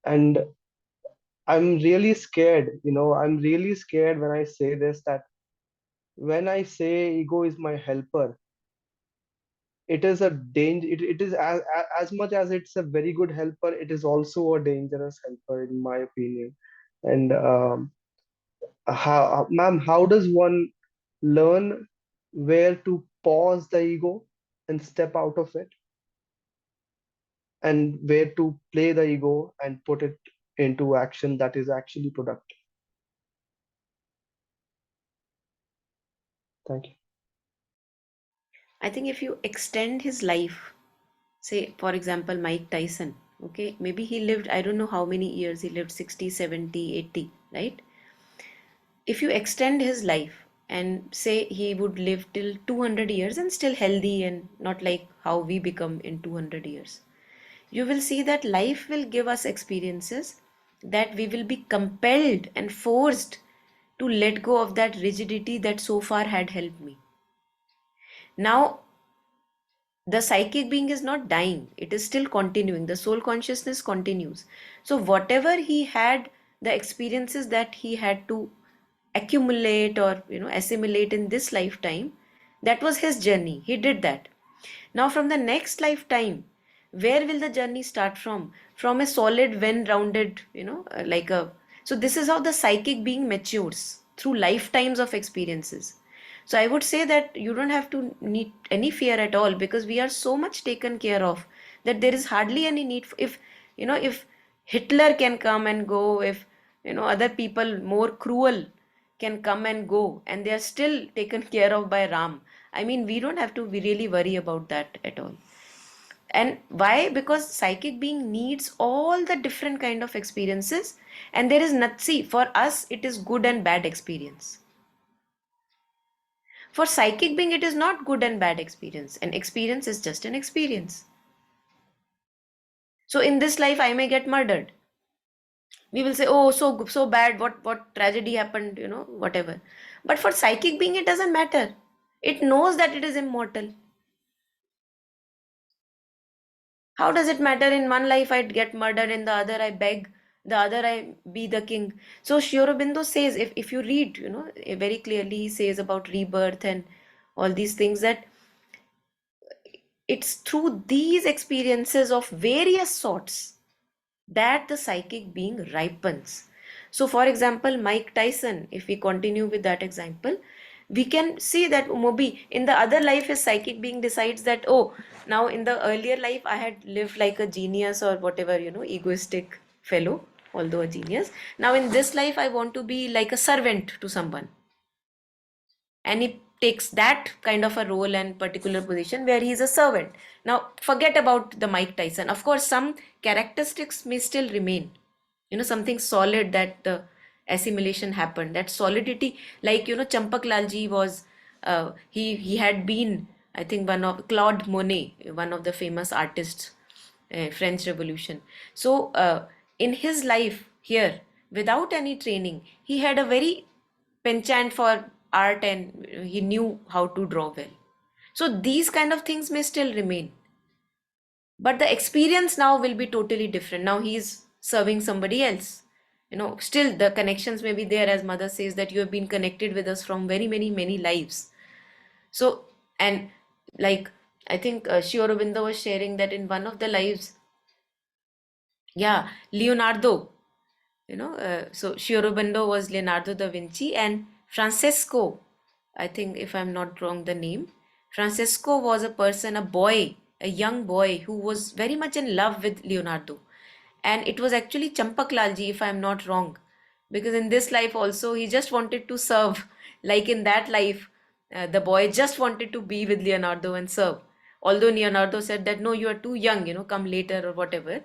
[SPEAKER 2] And I'm really scared when I say this, that when I say ego is my helper, it is a danger. It is as much as it's a very good helper, it is also a dangerous helper, in my opinion. And ma'am, how does one learn where to pause the ego and step out of it, and where to play the ego and put it into action that is actually productive? Thank you.
[SPEAKER 3] I think if you extend his life, say, for example, Mike Tyson, okay, maybe he lived, I don't know how many years he lived, 60, 70, 80, right? If you extend his life and say he would live till 200 years and still healthy and not like how we become in 200 years, you will see that life will give us experiences that we will be compelled and forced to let go of that rigidity that so far had helped me. Now, the psychic being is not dying, it is still continuing, the soul consciousness continues. So whatever he had, the experiences that he had to accumulate or assimilate in this lifetime, that was his journey, he did that. Now, from the next lifetime, where will the journey start from? From a solid, when rounded, like a. So, this is how the psychic being matures through lifetimes of experiences. So, I would say that you don't have to need any fear at all, because we are so much taken care of that there is hardly any need. If Hitler can come and go, if other people more cruel can come and go, and they are still taken care of by Ram. I mean, we don't have to really worry about that at all. And why? Because psychic being needs all the different kind of experiences, and there is not. See, for us, it is good and bad experience. For psychic being, it is not good and bad experience. An experience is just an experience. So in this life, I may get murdered. We will say, oh, so bad, what tragedy happened, whatever. But for psychic being, it doesn't matter. It knows that it is immortal. How does it matter? In one life I'd get murdered, in the other I beg, the other I be the king. So Sri Aurobindo says, if you read, very clearly he says about rebirth and all these things, that it's through these experiences of various sorts that the psychic being ripens. So, for example, Mike Tyson, if we continue with that example, we can see that maybe in the other life, his psychic being decides that, oh, now in the earlier life, I had lived like a genius or whatever, egoistic fellow, although a genius. Now, in this life, I want to be like a servant to someone. And he takes that kind of a role and particular position where he is a servant. Now, forget about the Mike Tyson. Of course, some characteristics may still remain. Something solid, that the assimilation happened. That solidity, like Champak Lalji was, he had been, I think, one of Claude Monet, one of the famous artists, French Revolution. So, in his life here, without any training, he had a very penchant for art, and he knew how to draw well. So these kind of things may still remain, but the experience now will be totally different. Now he is serving somebody else. Still the connections may be there, as mother says that you have been connected with us from very many lives. So, and like, I think Sri Aurobindo was sharing that in one of the lives, yeah, Leonardo, so Sri Aurobindo was Leonardo da Vinci, and Francesco, I think, if I'm not wrong the name, Francesco was a person, a boy, a young boy who was very much in love with Leonardo. And it was actually Champak Lalji, if I'm not wrong, because in this life also he just wanted to serve. Like in that life, the boy just wanted to be with Leonardo and serve. Although Leonardo said that, no, you are too young, come later or whatever.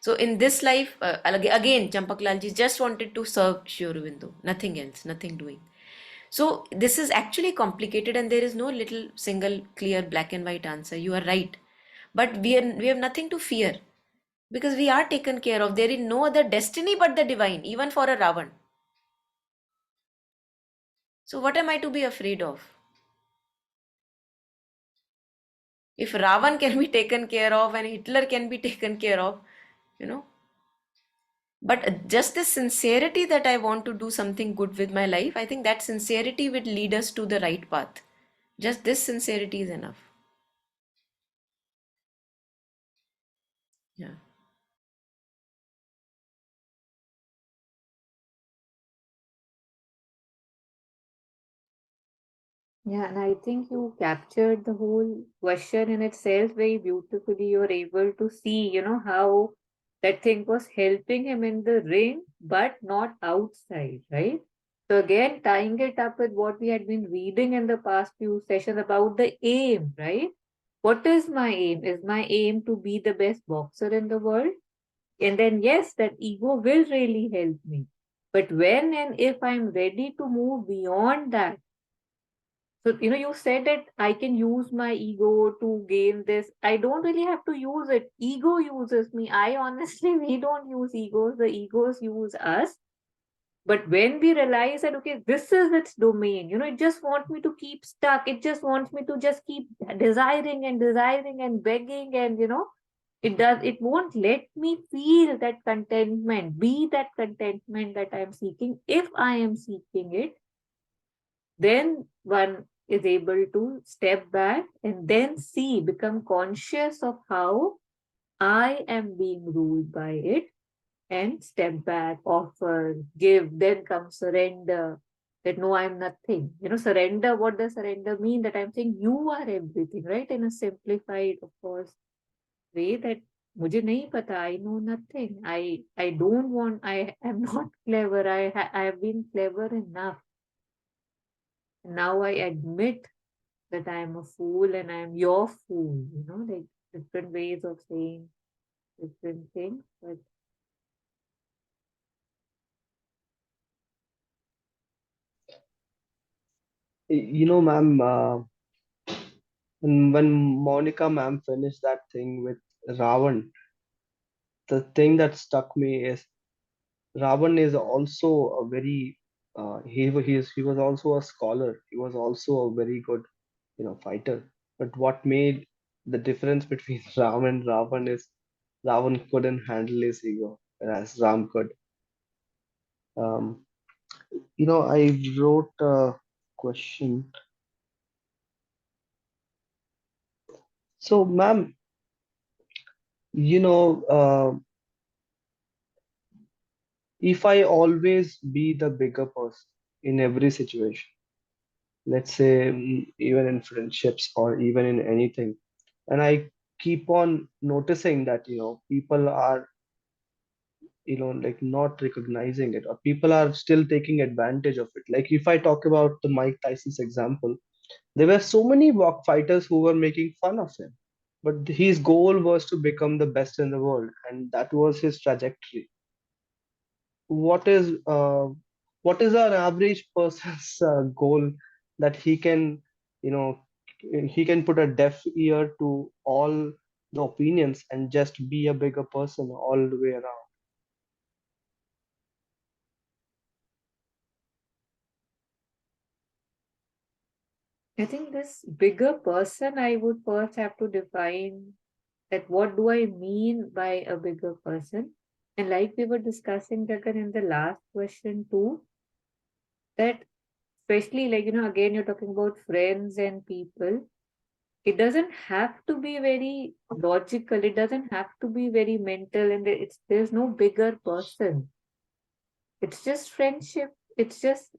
[SPEAKER 3] So in this life, again, Champak Lalji just wanted to serve Sri Aurobindo, nothing else, nothing doing. So this is actually complicated, and there is no little single clear black and white answer. You are right. But we have nothing to fear, because we are taken care of. There is no other destiny but the divine, even for a Ravan. So what am I to be afraid of? If Ravan can be taken care of and Hitler can be taken care of, you know, but just the sincerity that I want to do something good with my life, I think that sincerity will lead us to the right path. Just this sincerity is enough. Yeah.
[SPEAKER 1] Yeah, and I think you captured the whole question in itself very beautifully. You're able to see, how that thing was helping him in the ring, but not outside, right? So again, tying it up with what we had been reading in the past few sessions about the aim, right? What is my aim? Is my aim to be the best boxer in the world? And then, yes, that ego will really help me. But when and if I'm ready to move beyond that, so, you said that I can use my ego to gain this. I don't really have to use it. Ego uses me. I honestly, we don't use egos. The egos use us. But when we realize that, okay, this is its domain, it just wants me to keep stuck. It just wants me to just keep desiring and begging. And, it won't let me feel that contentment, be that contentment that I'm seeking. If I am seeking it, then one is able to step back and then see, become conscious of how I am being ruled by it, and step back, offer, give, then comes surrender. That no, I'm nothing. Surrender, what does surrender mean? That I'm saying you are everything, right? In a simplified, of course, way, that मुझे नहीं पता, I know nothing. I don't want, I am not clever. I have been clever enough. Now I admit that I am a fool and I am your fool. Like different ways of saying different things. But
[SPEAKER 2] Ma'am, when Monica ma'am finished that thing with Ravan, the thing that struck me is Ravan is also a very he was also a scholar. He was also a very good fighter. But what made the difference between Ram and Ravan is Ravan couldn't handle his ego, whereas Ram could. Um, I wrote a question. So, ma'am, you know, if I always be the bigger person in every situation, let's say even in friendships or even in anything, and I keep on noticing that people are like not recognizing it, or people are still taking advantage of it. Like if I talk about the Mike Tyson's example, there were so many walk fighters who were making fun of him, but his goal was to become the best in the world, and that was his trajectory. what is uh, what is an average person's goal, that he can you know he can put a deaf ear to all the opinions and just be a bigger person all the way around?
[SPEAKER 1] I think this bigger person, I would first have to define that what do I mean by a bigger person. And like we were discussing, Jagan, in the last question too, that especially like, again, you're talking about friends and people. It doesn't have to be very logical. It doesn't have to be very mental. And there's no bigger person. It's just friendship. It's just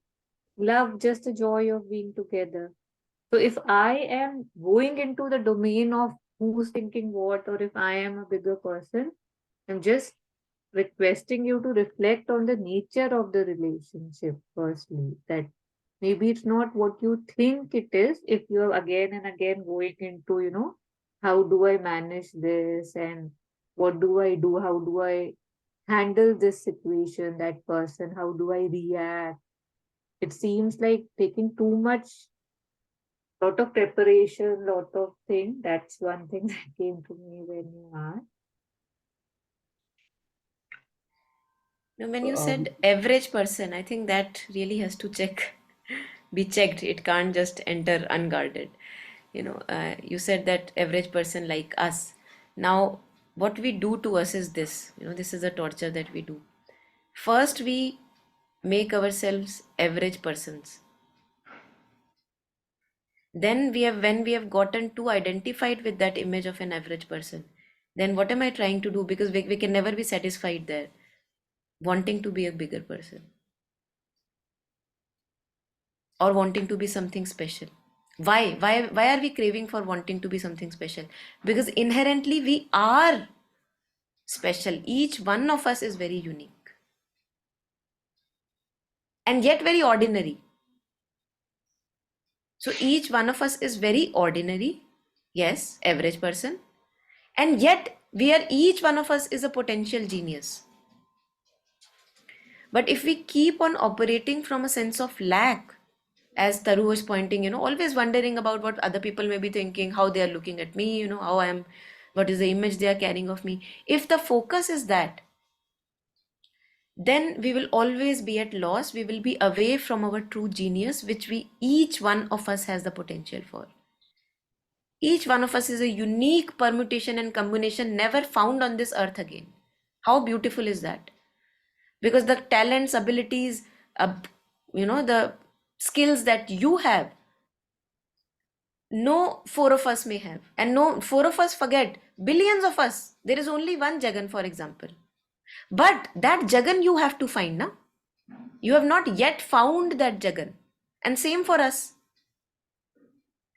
[SPEAKER 1] love, just the joy of being together. So if I am going into the domain of who's thinking what, or if I am a bigger person, I'm just requesting you to reflect on the nature of the relationship firstly. That maybe it's not what you think it is. If you're again and again going into, how do I manage this, and what do I do? How do I handle this situation, that person? How do I react? It seems like taking too much, lot of preparation, lot of thing. That's one thing that came to me when you asked.
[SPEAKER 3] Now, when you
[SPEAKER 2] um,
[SPEAKER 3] said average person, I think that really has to be checked. It can't just enter unguarded. You said that average person like us. Now, what we do to us is this. This is a torture that we do. First, we make ourselves average persons. Then when we have gotten too identified with that image of an average person, then what am I trying to do? Because we can never be satisfied there, wanting to be a bigger person or wanting to be something special. Why are we craving for wanting to be something special? Because inherently we are special. Each one of us is very unique and yet very ordinary. So each one of us is very ordinary, yes, average person, and yet we are, each one of us is a potential genius. But if we keep on operating from a sense of lack, as Taru was pointing, always wondering about what other people may be thinking, how they are looking at me, how I am, what is the image they are carrying of me. If the focus is that, then we will always be at loss. We will be away from our true genius, which each one of us has the potential for. Each one of us is a unique permutation and combination never found on this earth again. How beautiful is that? Because the talents, abilities, uh, the skills that you have, No, four of us may have. And no, four of us forget. Billions of us. There is only one Jagan, for example. But that Jagan you have to find, na? You have not yet found that Jagan. And same for us.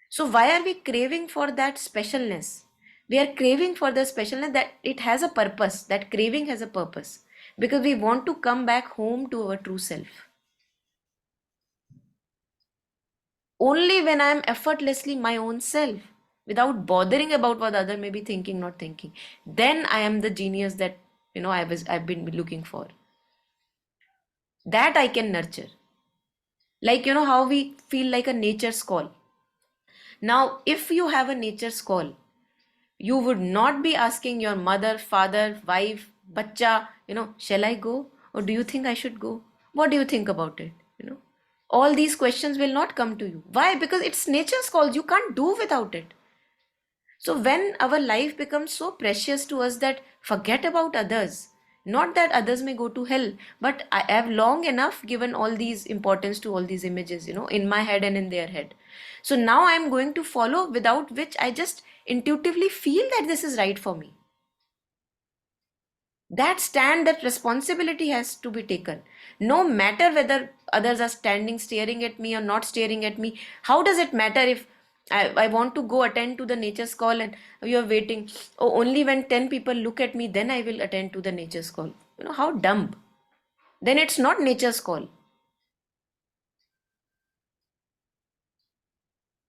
[SPEAKER 3] So why are we craving for that specialness? We are craving for the specialness that it has a purpose. That craving has a purpose. Because we want to come back home to our true self. Only when I am effortlessly my own self, without bothering about what other may be thinking, not thinking, then I am the genius that I've been looking for. That I can nurture. Like how we feel like a nature's call. Now, if you have a nature's call, you would not be asking your mother, father, wife, bacha, shall I go? Or do you think I should go? What do you think about it? All these questions will not come to you. Why? Because it's nature's calls. You can't do without it. So when our life becomes so precious to us that forget about others, not that others may go to hell, but I have long enough given all these importance to all these images, in my head and in their head. So now I'm going to follow, without which I just intuitively feel that this is right for me. That stand, that responsibility has to be taken. No matter whether others are standing, staring at me or not staring at me. How does it matter if I want to go attend to the nature's call and you're waiting? Oh, only when 10 people look at me, then I will attend to the nature's call. How dumb. Then it's not nature's call.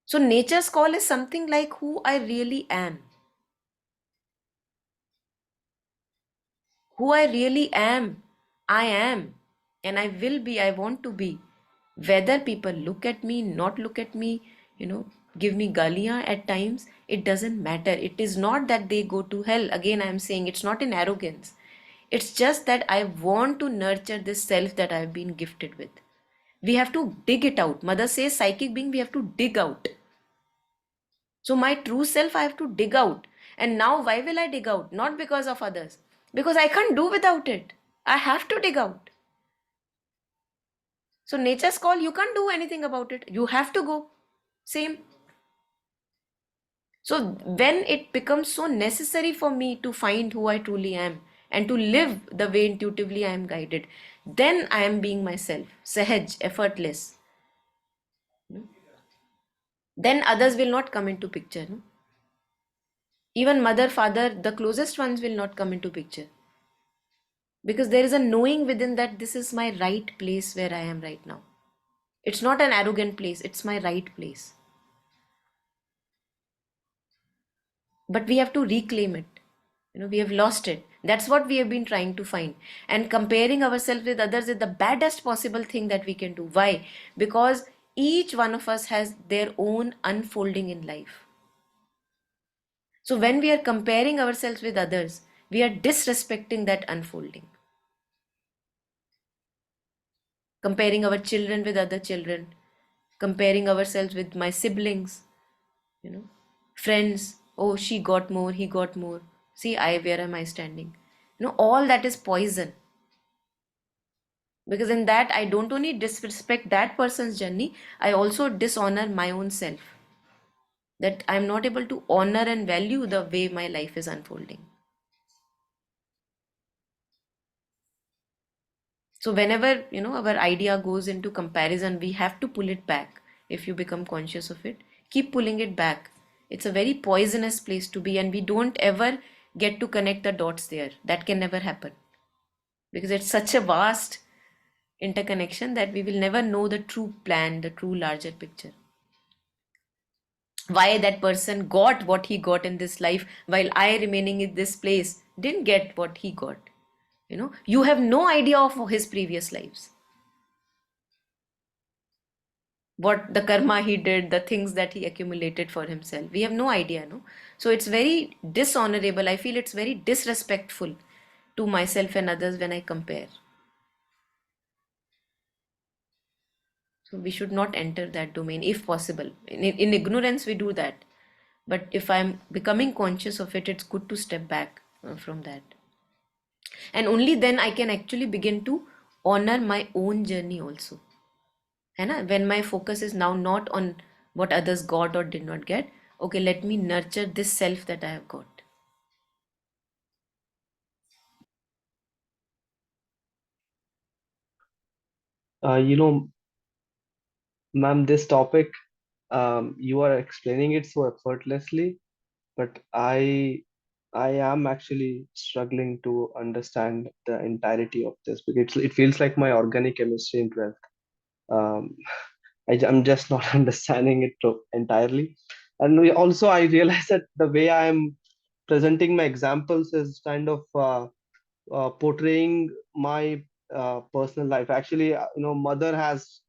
[SPEAKER 3] So nature's call is something like who I really am. Who I really am, I am, and I will be, I want to be. Whether people look at me, not look at me, give me galia at times, it doesn't matter. It is not that they go to hell. Again, I am saying it's not in arrogance. It's just that I want to nurture this self that I've been gifted with. We have to dig it out. Mother says, psychic being, we have to dig out. So my true self I have to dig out. And now why will I dig out? Not because of others. Because I can't do without it. I have to dig out. So nature's call, you can't do anything about it. You have to go. Same. So when it becomes so necessary for me to find who I truly am and to live the way intuitively I am guided, then I am being myself, sahaj, effortless. Then others will not come into picture. No? Even mother, father, the closest ones will not come into picture. Because there is a knowing within that this is my right place where I am right now. It's not an arrogant place, it's my right place. But we have to reclaim it. We have lost it. That's what we have been trying to find. And comparing ourselves with others is the baddest possible thing that we can do. Why? Because each one of us has their own unfolding in life. So when we are comparing ourselves with others, we are disrespecting that unfolding. Comparing our children with other children, comparing ourselves with my siblings, friends. Oh, she got more, he got more. See, where am I standing? All that is poison. Because in that, I don't only disrespect that person's journey, I also dishonor my own self. That I'm not able to honor and value the way my life is unfolding. So whenever, our idea goes into comparison, we have to pull it back. If you become conscious of it, keep pulling it back. It's a very poisonous place to be, and we don't ever get to connect the dots there. That can never happen. Because it's such a vast interconnection that we will never know the true plan, the true larger picture. Why that person got what he got in this life while I, remaining in this place, didn't get what he got. You have no idea of his previous lives. What the karma he did, the things that he accumulated for himself. We have no idea, no? So it's very dishonorable. I feel it's very disrespectful to myself and others when I compare. So we should not enter that domain if possible. In ignorance, we do that. But if I'm becoming conscious of it, it's good to step back from that. And only then I can actually begin to honor my own journey also. When my focus is now not on what others got or did not get. Okay, let me nurture this self that I have got.
[SPEAKER 2] You know, ma'am, this topic, you are explaining it so effortlessly, but I am actually struggling to understand the entirety of this because it feels like my organic chemistry in 12th. Um, I'm just not understanding it entirely. And also, I realize that the way I'm presenting my examples is kind of portraying my personal life. Actually, mother has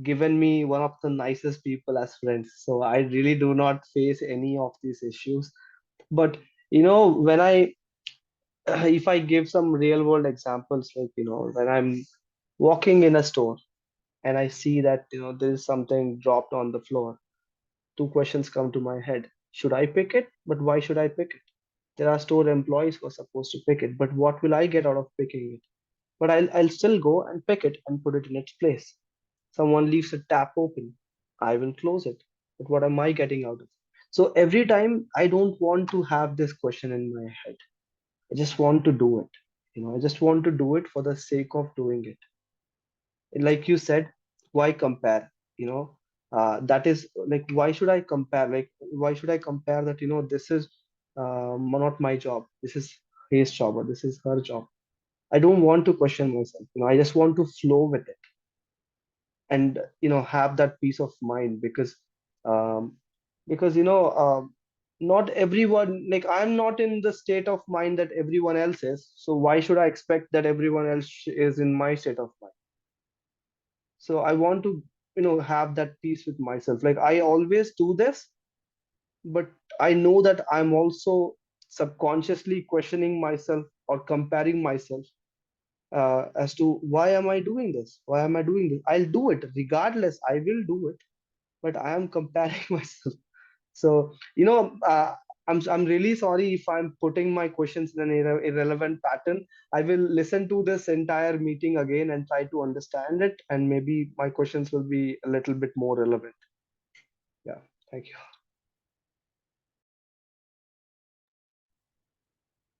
[SPEAKER 2] given me one of the nicest people as friends, so I really do not face any of these issues. But when I if I give some real world examples, like when I'm walking in a store and I see that there is something dropped on the floor, two questions come to my head. Should I pick it? But why should I pick it? There are store employees who are supposed to pick it, but what will I get out of picking it? But I'll still go and pick it and put it in its place. Someone leaves a tap open, I will close it. But what am I getting out of it? So every time I don't want to have this question in my head. I just want to do it. I just want to do it for the sake of doing it. Like you said, why compare? That is like, why should I compare? Like, why should I compare that? This is not my job. This is his job, or this is her job. I don't want to question myself. I just want to flow with it, and have that peace of mind, um, because not everyone, like, I'm not in the state of mind that everyone else is, so why should I expect that everyone else is in my state of mind? So I want to have that peace with myself. Like, I always do this, but I know that I'm also subconsciously questioning myself or comparing myself, as to why am I doing this? Why am I doing this? I'll do it regardless. I will do it, but I am comparing myself. So, I'm really sorry if I'm putting my questions in an irrelevant pattern. I will listen to this entire meeting again and try to understand it, and maybe my questions will be a little bit more relevant. Yeah, thank you.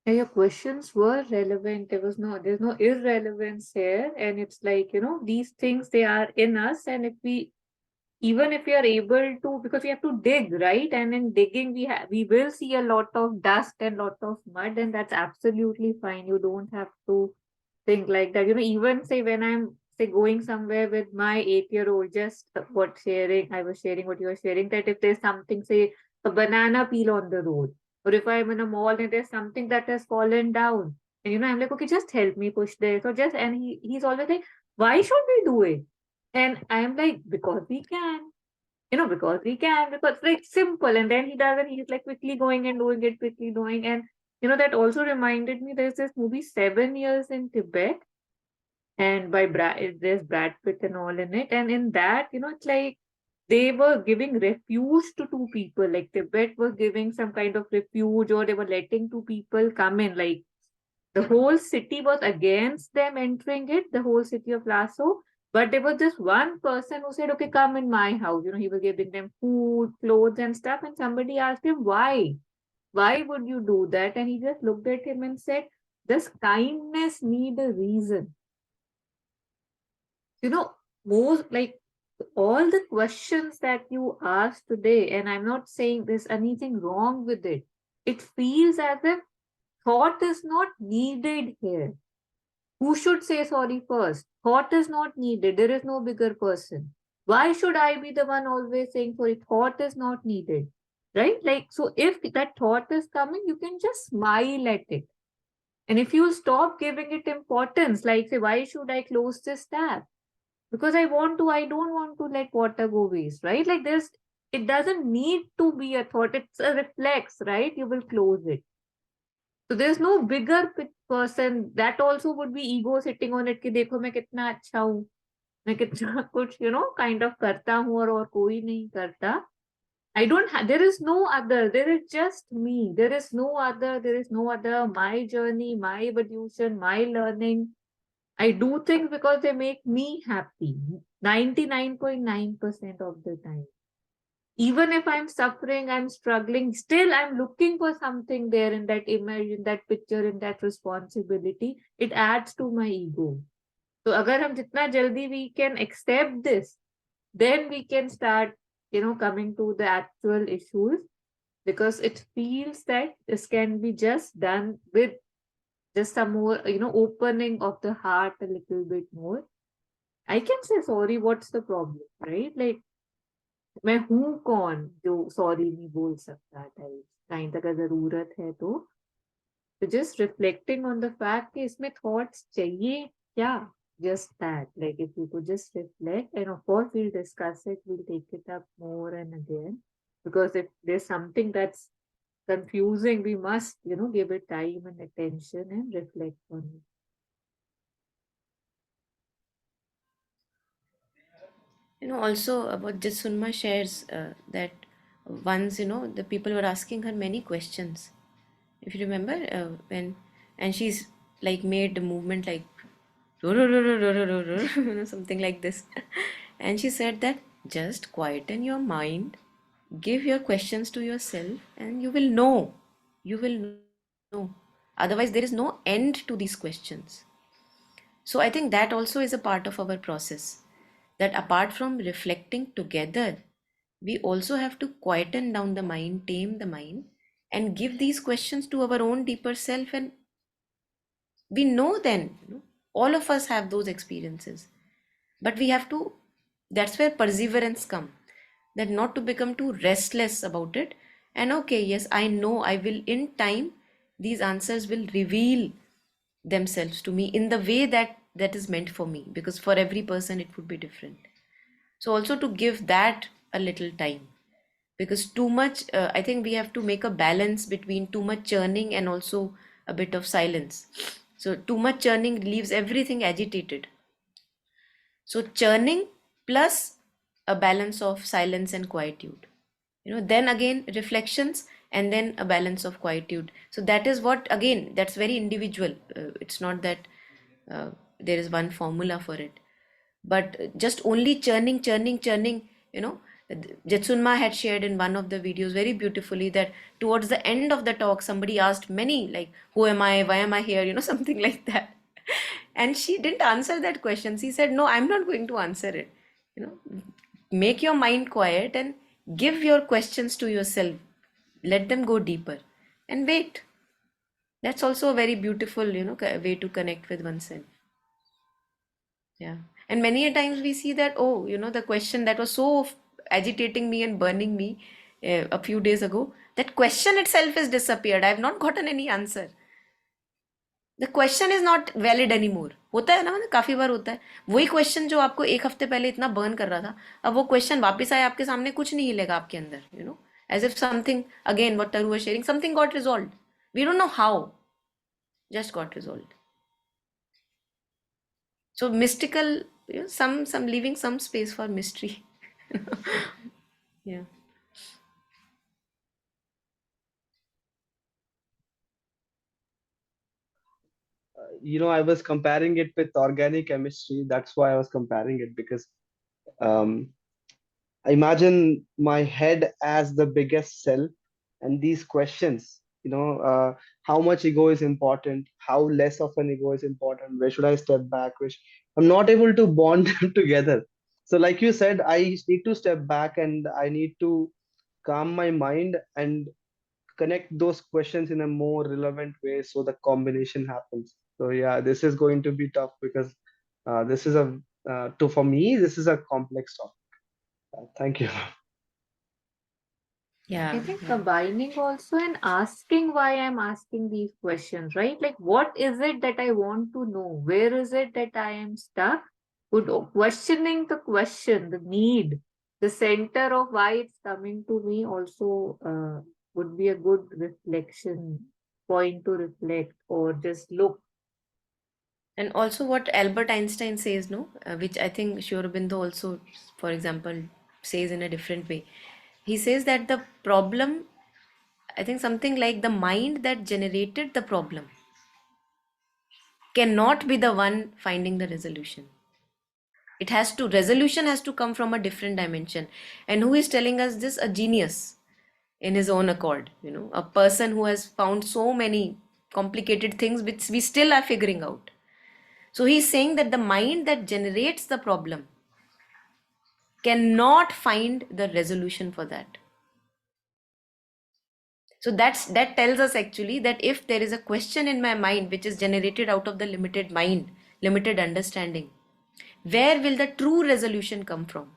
[SPEAKER 1] Yeah, your questions were relevant. There's no irrelevance here. And it's like, these things, they are in us. And even if we are able to, because we have to dig, right? And in digging, we will see a lot of dust and lot of mud, and that's absolutely fine. You don't have to think like that. Even say when I'm say going somewhere with my 8-year-old, just I was sharing what you were sharing, that if there's something, say a banana peel on the road, or if I'm in a mall and there's something that has fallen down, and I'm like, okay, just help me push this, or just, and he's always like, why should we do it? And I'm like, because we can, because we can, because like simple. And then he doesn't, he's like quickly going and doing it, quickly doing. And that also reminded me, there's this movie 7 Years in Tibet, and there's Brad Pitt and all in it. And in that, it's like they were giving refuge to two people. Like Tibet was giving some kind of refuge, or they were letting two people come in. Like the whole city was against them entering it, the whole city of Lasso. But there was just one person who said, okay, come in my house. He was giving them food, clothes, and stuff. And somebody asked him, why? Why would you do that? And he just looked at him and said, does kindness need a reason? You know, most like all the questions that you asked today, and I'm not saying there's anything wrong with it, it feels as if thought is not needed here. Who should say sorry first? Thought is not needed. There is no bigger person. Why should I be the one always saying sorry? Thought is not needed. Right? Like, so if that thought is coming, you can just smile at it. And if you stop giving it importance, like say, why should I close this tap? Because I don't want to let water go waste, right? Like it doesn't need to be a thought. It's a reflex, right? You will close it. So there's no bigger person. That also would be ego sitting on it कि देखो मैं कितना अच्छा हूँ, मैं कितना कुछ kind of करता हूँ और कोई नहीं करता. I don't have, there is no other. There is just me. There is no other. There is no other. My journey, my evolution, my learning. I do things because they make me happy. 99.9% of the time. Even if I'm suffering, I'm struggling, still I'm looking for something there in that image, in that picture, in that responsibility. It adds to my ego. So agar hum jitna jaldi we can accept this, then we can start, coming to the actual issues, because it feels that this can be just done with just some more, opening of the heart a little bit more. I can say sorry, what's the problem, right? Like, मैं हूँ कौन जो sorry नहीं बोल सकता type, kind अगर जरूरत है तो just reflecting on the fact कि इसमें थॉट्स चाहिए क्या, just that, like if you could just reflect, and of course we'll discuss it, we'll take it up more and again, because if there's something that's confusing, we must, give it time and attention and reflect on it.
[SPEAKER 3] Also what Jitsunma shares, that once, the people were asking her many questions. If you remember, and she's like made a movement like something like this. And she said that just quieten your mind, give your questions to yourself, and you will know. You will know. Otherwise, there is no end to these questions. So I think that also is a part of our process. That apart from reflecting together, we also have to quieten down the mind, tame the mind, and give these questions to our own deeper self. And we know then, all of us have those experiences. But we have to, that's where perseverance come. That not to become too restless about it. And okay, yes, I know I will in time, these answers will reveal themselves to me in the way that is meant for me, because for every person it would be different. So also to give that a little time, because too much, I think we have to make a balance between too much churning and also a bit of silence. So too much churning leaves everything agitated. So churning plus a balance of silence and quietude, then again reflections, and then a balance of quietude. So that is what, again, that's very individual. It's not that uh, there is one formula for it, but just only churning. you know Jetsunma had shared in one of the videos very beautifully that towards the end of the talk somebody asked many, like, who am I, why am I here, something like that. And she didn't answer that question. She said, no, I'm not going to answer it. you know make your mind quiet and give your questions to yourself, let them go deeper, and wait. That's also a very beautiful, way to connect with oneself. Yeah. And many a times we see that, oh, the question that was so agitating me and burning me a few days ago, that question itself has disappeared. I have not gotten any answer. The question is not valid anymore. होता है ना, मतलब काफी बार होता है वही question जो आपको एक हफ्ते पहले इतना बर्न कर रहा था, अब वो क्वेश्चन वापस आए आपके सामने, कुछ नहीं हिलेगा आपके अंदर, as if something, again what Taru was sharing, something got resolved. We don't know how, just got resolved. So mystical, some leaving some space for mystery. Yeah.
[SPEAKER 2] I was comparing it with organic chemistry. That's why I was comparing it, because um, imagine my head as the biggest cell, and these questions, how much ego is important, how less of an ego is important, where should I step back, which I'm not able to bond them together. So like you said, I need to step back and I need to calm my mind and connect those questions in a more relevant way so the combination happens. So yeah, this is going to be tough, because this is a to for me this is a complex topic. Thank you.
[SPEAKER 3] Yeah.
[SPEAKER 1] I think
[SPEAKER 3] Yeah.
[SPEAKER 1] combining also and asking why I'm asking these questions, right? Like, what is it that I want to know? Where is it that I am stuck? Would questioning the question, the need, the center of why it's coming to me also would be a good reflection point to reflect or just look.
[SPEAKER 3] And also what Albert Einstein says, no, which I think Aurobindo also, for example, says in a different way. He says that the problem, I think something like the mind that generated the problem cannot be the one finding the resolution. Resolution has to come from a different dimension. And who is telling us this? A genius in his own accord, a person who has found so many complicated things which we still are figuring out. So he's saying that the mind that generates the problem cannot find the resolution for that. So that tells us actually that if there is a question in my mind which is generated out of the limited mind, limited understanding, where will the true resolution come from?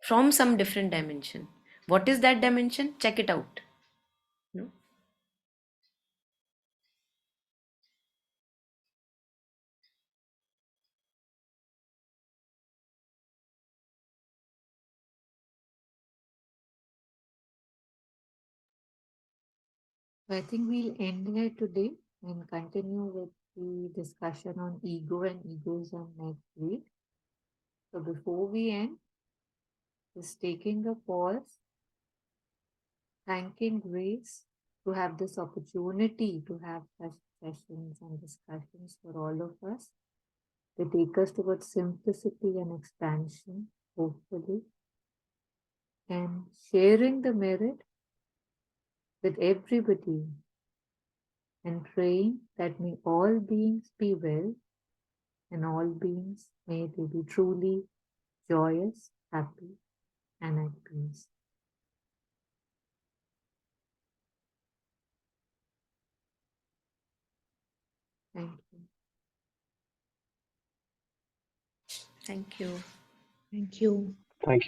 [SPEAKER 3] From some different dimension. What is that dimension? Check it out. No?
[SPEAKER 1] I think we'll end here today and continue with the discussion on ego and egoism next week. So before we end, just taking a pause, thanking Grace to have this opportunity to have such sessions and discussions for all of us. They take us towards simplicity and expansion, hopefully, and sharing the merit with everybody and praying that may all beings be well and all beings may they be truly joyous, happy, and at peace. Thank you.
[SPEAKER 3] Thank you.
[SPEAKER 4] Thank you.
[SPEAKER 2] Thank you.